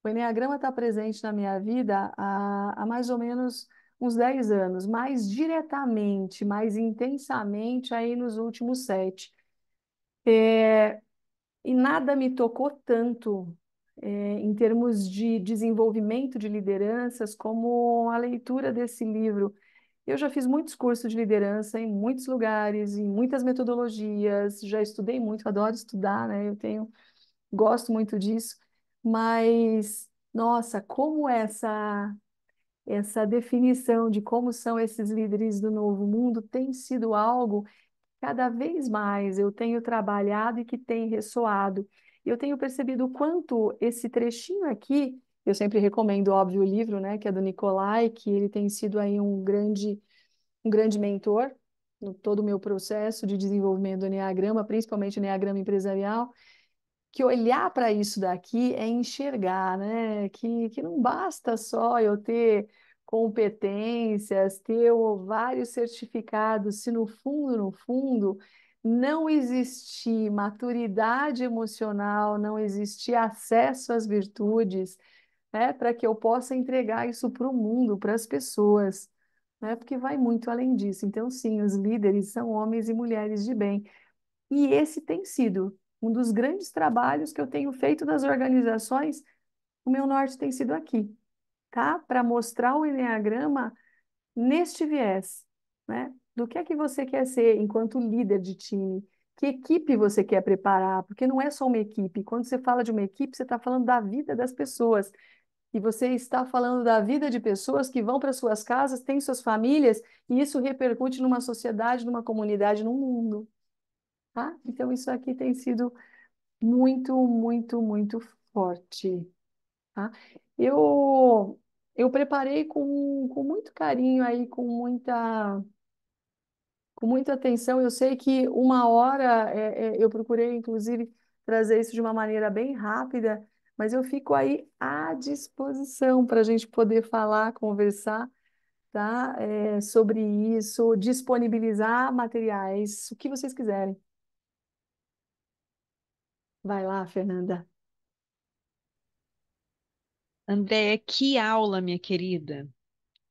Eneagrama está presente na minha vida há mais ou menos uns 10 anos, mais diretamente, mais intensamente aí nos últimos 7. E nada me tocou tanto, em termos de desenvolvimento de lideranças, como a leitura desse livro. Eu já fiz muitos cursos de liderança em muitos lugares, em muitas metodologias, já estudei muito, adoro estudar, né? Gosto muito disso, mas nossa, como essa definição de como são esses líderes do novo mundo tem sido algo que cada vez mais eu tenho trabalhado e que tem ressoado. Eu tenho percebido o quanto esse trechinho aqui, eu sempre recomendo, óbvio, o livro, né, que é do Nicolai, que ele tem sido aí um grande mentor no todo o meu processo de desenvolvimento do Enneagrama, principalmente o Enneagrama empresarial, que olhar para isso daqui é enxergar, né? Que não basta só eu ter competências, ter vários certificados, se no fundo, no fundo, não existir maturidade emocional, não existir acesso às virtudes, né? Para que eu possa entregar isso para o mundo, para as pessoas, né? Porque vai muito além disso. Então, sim, os líderes são homens e mulheres de bem. E esse tem sido um dos grandes trabalhos que eu tenho feito nas organizações. O meu norte tem sido aqui, tá? Para mostrar o enneagrama neste viés, né? Do que é que você quer ser enquanto líder de time? Que equipe você quer preparar? Porque não é só uma equipe. Quando você fala de uma equipe, você está falando da vida das pessoas. E você está falando da vida de pessoas que vão para suas casas, têm suas famílias, e isso repercute numa sociedade, numa comunidade, num mundo. Tá? Então, isso aqui tem sido muito, muito, muito forte, tá? Eu, eu preparei com muito carinho aí, com muita atenção. Eu sei que uma hora, eu procurei, inclusive, trazer isso de uma maneira bem rápida, mas eu fico aí à disposição para a gente poder falar, conversar, tá? Sobre isso, disponibilizar materiais, o que vocês quiserem. Vai lá, Fernanda. Andréia, que aula, minha querida.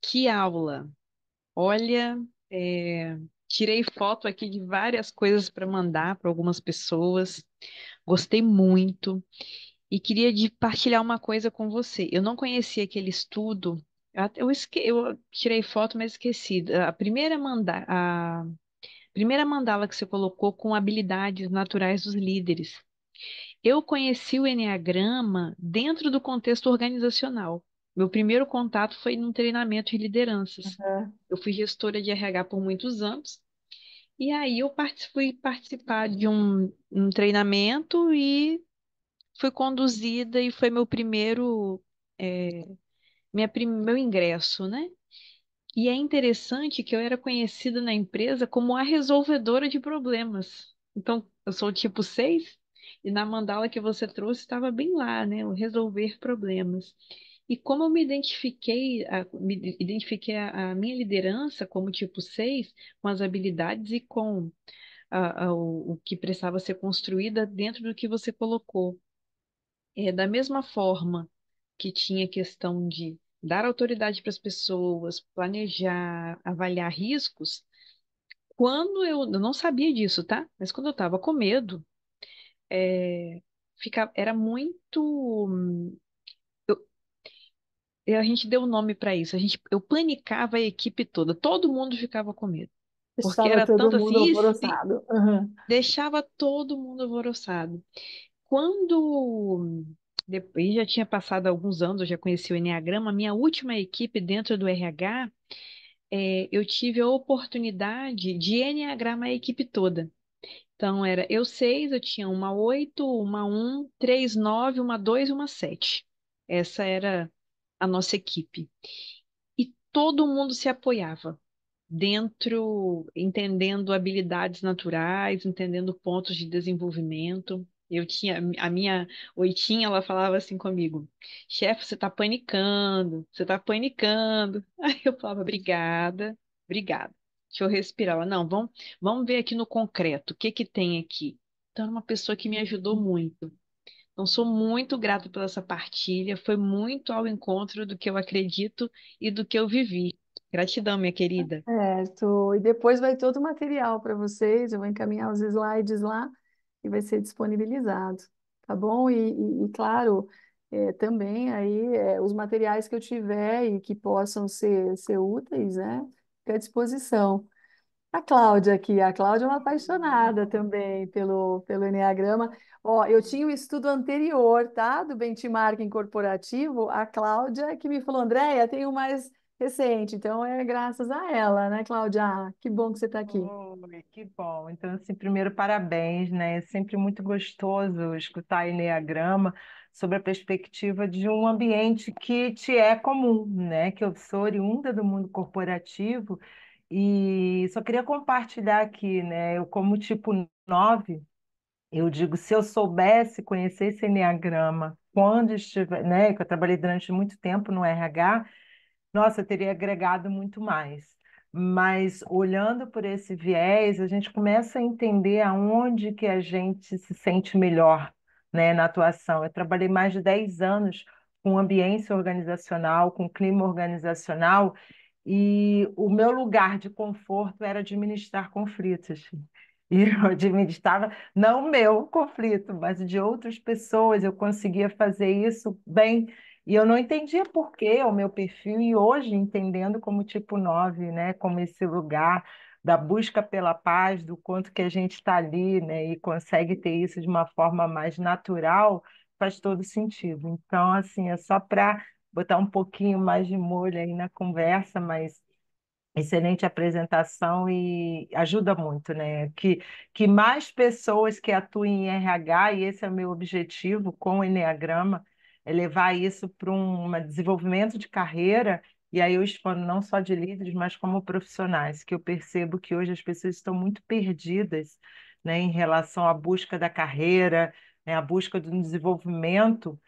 Que aula. Olha, tirei foto aqui de várias coisas para mandar para algumas pessoas. Gostei muito e queria partilhar uma coisa com você. Eu não conhecia aquele estudo. Eu tirei foto, mas esqueci. A primeira mandala que você colocou com habilidades naturais dos líderes. eu conheci o enneagrama dentro do contexto organizacional. Meu primeiro contato foi num treinamento de lideranças. Aham. Eu fui gestora de RH por muitos anos. E aí eu fui participar de um treinamento e fui conduzida e foi meu primeiro, é, meu ingresso, né? E é interessante que eu era conhecida na empresa como a resolvedora de problemas. Então, eu sou o tipo 6 e na mandala que você trouxe estava bem lá, né? O resolver problemas. E como eu me identifiquei a minha liderança como tipo 6 com as habilidades e com o que precisava ser construída dentro do que você colocou. Da mesma forma que tinha questão de dar autoridade para as pessoas, planejar, avaliar riscos, quando eu não sabia disso, tá? Mas quando eu estava com medo, era muito. eu- a gente deu um nome para isso. Eu panicava a equipe toda, todo mundo ficava com medo. Porque Estava era todo tanto mundo assim, alvoroçado. Aham. deixava todo mundo alvoroçado. Quando depois já tinha passado alguns anos, eu já conheci o Enneagrama, a minha última equipe dentro do RH, eu tive a oportunidade de enneagramar a equipe toda. Então era eu 6, eu tinha uma 8, uma um, 3, 9, uma 2 e uma 7. Essa era a nossa equipe. E todo mundo se apoiava dentro, entendendo habilidades naturais, entendendo pontos de desenvolvimento. Eu tinha a minha oitinha, ela falava assim comigo: chefe, você tá panicando, você tá panicando. Aí eu falava: obrigada, obrigada. Deixa eu respirar. Ela, não, vamos ver aqui no concreto, o que que tem aqui. Então, é uma pessoa que me ajudou muito. Então, sou muito grata pela essa partilha. Foi muito ao encontro do que eu acredito e do que eu vivi. Gratidão, minha querida. Certo. E depois vai todo o material para vocês. Eu vou encaminhar os slides lá e vai ser disponibilizado, tá bom? E claro, também aí os materiais que eu tiver e que possam ser úteis, né? Fica à disposição. A Cláudia aqui, a Cláudia é uma apaixonada também pelo Enneagrama. Ó, eu tinha um estudo anterior, tá? Do benchmarking corporativo. A Cláudia que me falou, Andréia, tem um mais recente. Então é graças a ela, né, Cláudia? Ah, que bom que você está aqui. Oi, que bom. Então, assim, primeiro, parabéns, né? É sempre muito gostoso escutar Eneagrama sobre a perspectiva de um ambiente que te é comum, né? Que eu sou oriunda do mundo corporativo e só queria compartilhar aqui, né? Eu, como tipo 9, eu digo, se eu soubesse conhecer esse Eneagrama quando estiver, né? Que eu trabalhei durante muito tempo no RH, nossa, eu teria agregado muito mais. Mas olhando por esse viés, a gente começa a entender aonde que a gente se sente melhor, né, na atuação. Eu trabalhei mais de 10 anos com ambiência organizacional, com clima organizacional, e o meu lugar de conforto era administrar conflitos. E eu administrava não o meu conflito, mas de outras pessoas. Eu conseguia fazer isso bem e eu não entendia por que o meu perfil, e hoje entendendo como tipo 9, né? Como esse lugar da busca pela paz, do quanto que a gente está ali, né? E consegue ter isso de uma forma mais natural, faz todo sentido. Então, assim, é só para botar um pouquinho mais de molho aí na conversa, mas excelente apresentação e ajuda muito, né? Que mais pessoas que atuem em RH, e esse é o meu objetivo com o Eneagrama, é levar isso para um desenvolvimento de carreira, e aí eu expando não só de líderes, mas como profissionais, que eu percebo que hoje as pessoas estão muito perdidas, né, em relação à busca da carreira, né, à busca do desenvolvimento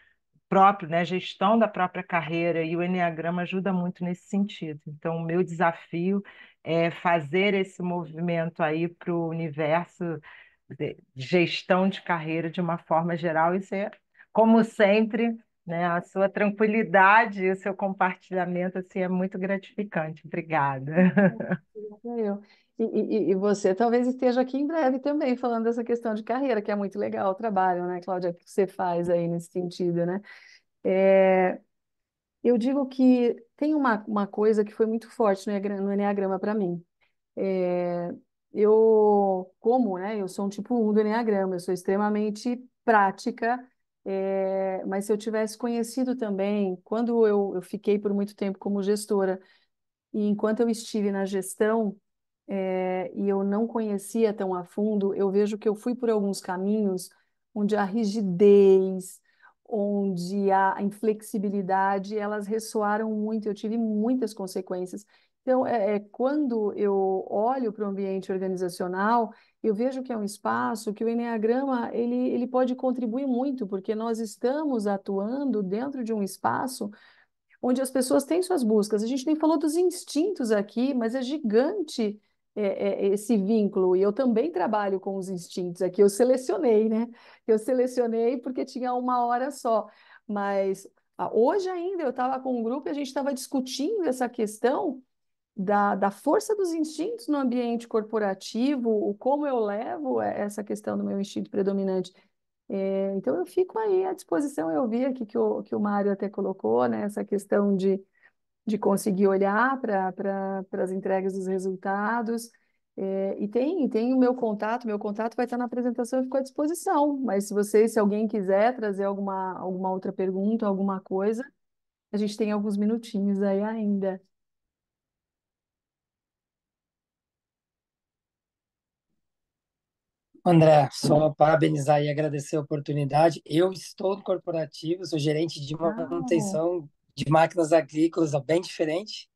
próprio, né, gestão da própria carreira, e o Enneagrama ajuda muito nesse sentido. Então, o meu desafio é fazer esse movimento aí para o universo de gestão de carreira de uma forma geral, e ser, como sempre, né, a sua tranquilidade e o seu compartilhamento assim, é muito gratificante. Obrigada. Eu. E você talvez esteja aqui em breve também falando dessa questão de carreira, que é muito legal o trabalho, né, Cláudia, que você faz aí nesse sentido, né? É, eu digo que tem uma coisa que foi muito forte no Eneagrama para mim. É, eu, como, né, eu sou um tipo 1 do Eneagrama, eu sou extremamente prática, mas se eu tivesse conhecido também, quando eu fiquei por muito tempo como gestora, e enquanto eu estive na gestão, e eu não conhecia tão a fundo, eu vejo que eu fui por alguns caminhos onde a rigidez, onde a inflexibilidade, elas ressoaram muito, eu tive muitas consequências. Então, quando eu olho para o ambiente organizacional, eu vejo que é um espaço que o Enneagrama ele pode contribuir muito, porque nós estamos atuando dentro de um espaço onde as pessoas têm suas buscas. A gente nem falou dos instintos aqui, mas é gigante esse vínculo. E eu também trabalho com os instintos aqui. Eu selecionei, né? Eu selecionei porque tinha uma hora só. Mas hoje ainda eu estava com um grupo e a gente estava discutindo essa questão da força dos instintos no ambiente corporativo, o como eu levo essa questão do meu instinto predominante. Então, eu fico aí à disposição. Eu vi aqui que o Mário até colocou, né, essa questão de conseguir olhar para as entregas dos resultados. E tem o meu contato vai estar na apresentação, eu fico à disposição. Mas se alguém quiser trazer alguma outra pergunta, alguma coisa, a gente tem alguns minutinhos aí ainda. André, só parabenizar e agradecer a oportunidade. Eu estou no corporativo, sou gerente de Ah, manutenção de máquinas agrícolas, ó, bem diferente.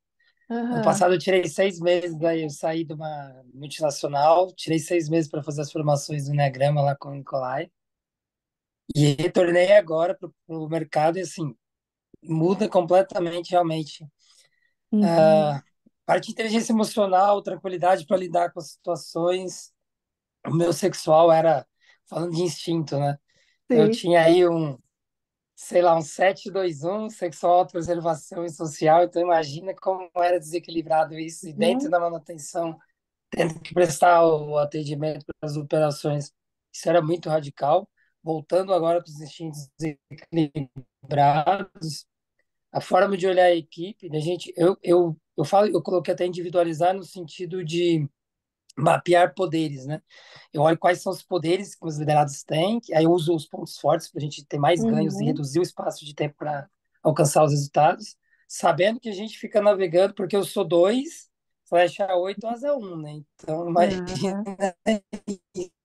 Ano aham, passado eu tirei 6 meses, daí eu saí de uma multinacional, tirei 6 meses para fazer as formações do Enneagrama lá com o Nicolai, e retornei agora para o mercado e assim, muda completamente realmente. uhum, A parte de inteligência emocional, tranquilidade para lidar com as situações. O meu sexual era, falando de instinto, né? Então, eu sim. tinha aí sei lá, um 721 sexual, autopreservação e social. Então, imagina como era desequilibrado isso. E dentro Hum, da manutenção, tendo que prestar o atendimento para as operações, isso era muito radical. Voltando agora para os instintos equilibrados, a forma de olhar a equipe, né, gente, eu falo, eu coloquei até individualizar no sentido de mapear poderes, né? Eu olho quais são os poderes que os liderados têm, aí eu uso os pontos fortes para a gente ter mais ganhos e uhum, reduzir o espaço de tempo para alcançar os resultados, sabendo que a gente fica navegando, porque eu sou 2, flecha 8, asa 1, né? Então, imagina aham, isso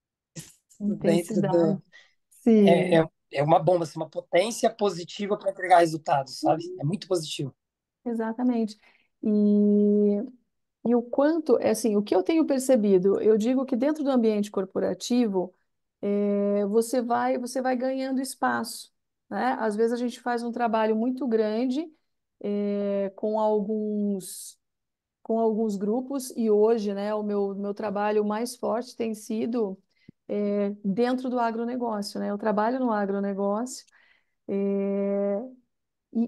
dentro intensidade. do... É, Sim. é, é uma bomba, assim, uma potência positiva para entregar resultados, sabe? É muito positivo. Exatamente. E o quanto, assim, o que eu tenho percebido, eu digo que dentro do ambiente corporativo, você vai ganhando espaço, né? Às vezes a gente faz um trabalho muito grande, com alguns grupos, e hoje, né, o meu trabalho mais forte tem sido dentro do agronegócio, né? Eu trabalho no agronegócio,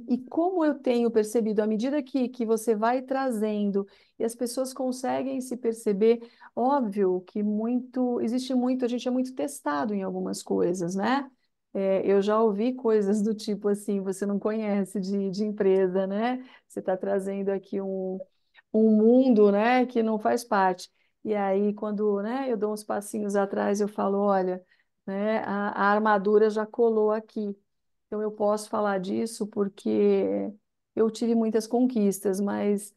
e como eu tenho percebido, à medida que você vai trazendo e as pessoas conseguem se perceber, óbvio que existe muito, a gente é muito testado em algumas coisas, né? Eu já ouvi coisas do tipo assim, você não conhece de empresa, né? Você está trazendo aqui um mundo, né, que não faz parte. E aí, quando, né, eu dou uns passinhos atrás, eu falo, olha, né, a armadura já colou aqui. Então, eu posso falar disso porque eu tive muitas conquistas, mas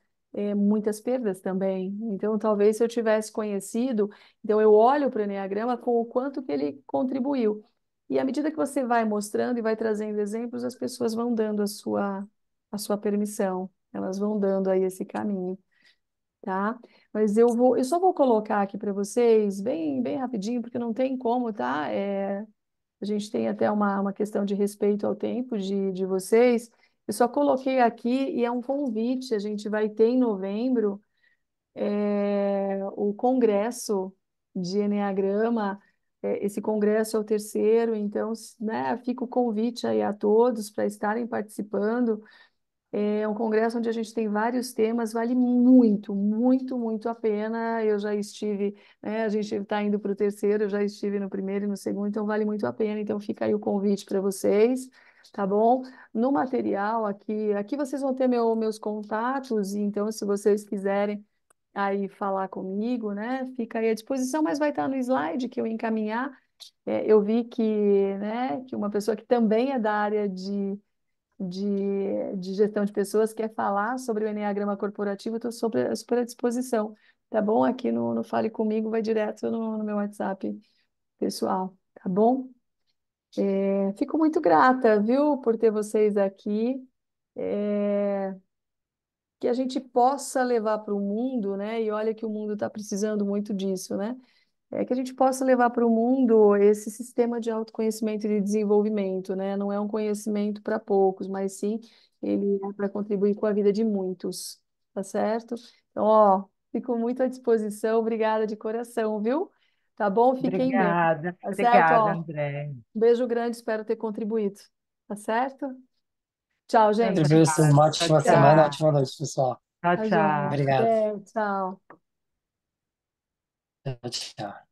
muitas perdas também. Então, talvez se eu tivesse conhecido, então eu olho para o Enneagrama com o quanto que ele contribuiu. E à medida que você vai mostrando e vai trazendo exemplos, as pessoas vão dando a sua permissão, elas vão dando aí esse caminho, tá? Mas eu só vou colocar aqui para vocês bem, bem rapidinho, porque não tem como, tá? A gente tem até uma questão de respeito ao tempo de vocês. Eu só coloquei aqui e é um convite. A gente vai ter em novembro o congresso de Enneagrama. Esse congresso é o terceiro, então, né, fica o convite aí a todos para estarem participando. É um congresso onde a gente tem vários temas, vale muito, muito, muito a pena. Eu já estive, né, a gente está indo para o terceiro, eu já estive no primeiro e no segundo, então vale muito a pena. Então fica aí o convite para vocês, tá bom? No material aqui vocês vão ter meus contatos, e então se vocês quiserem aí falar comigo, né, fica aí à disposição, mas vai estar no slide que eu encaminhar. Eu vi que, né, que uma pessoa que também é da área de gestão de pessoas quer falar sobre o enneagrama corporativo, estou super à disposição, tá bom? Aqui no Fale Comigo, vai direto no meu WhatsApp pessoal, tá bom? Fico muito grata, viu, por ter vocês aqui. É, que a gente possa levar para o mundo, né? E olha que o mundo está precisando muito disso, né? Que a gente possa levar para o mundo esse sistema de autoconhecimento e de desenvolvimento, né? Não é um conhecimento para poucos, mas sim ele é para contribuir com a vida de muitos, tá certo? Então, ó, fico muito à disposição, obrigada de coração, viu? Tá bom? Fiquem bem, Obrigada, tá certo? obrigada, Ó, André. um beijo grande, espero ter contribuído, tá certo? Tchau, Tanto gente. Professor, uma faz. Tchau, ótima semana, uma tchau. ótima noite, pessoal. Tchau, Tá joia. tchau. Obrigado. Até, tchau. Tchau, tchau.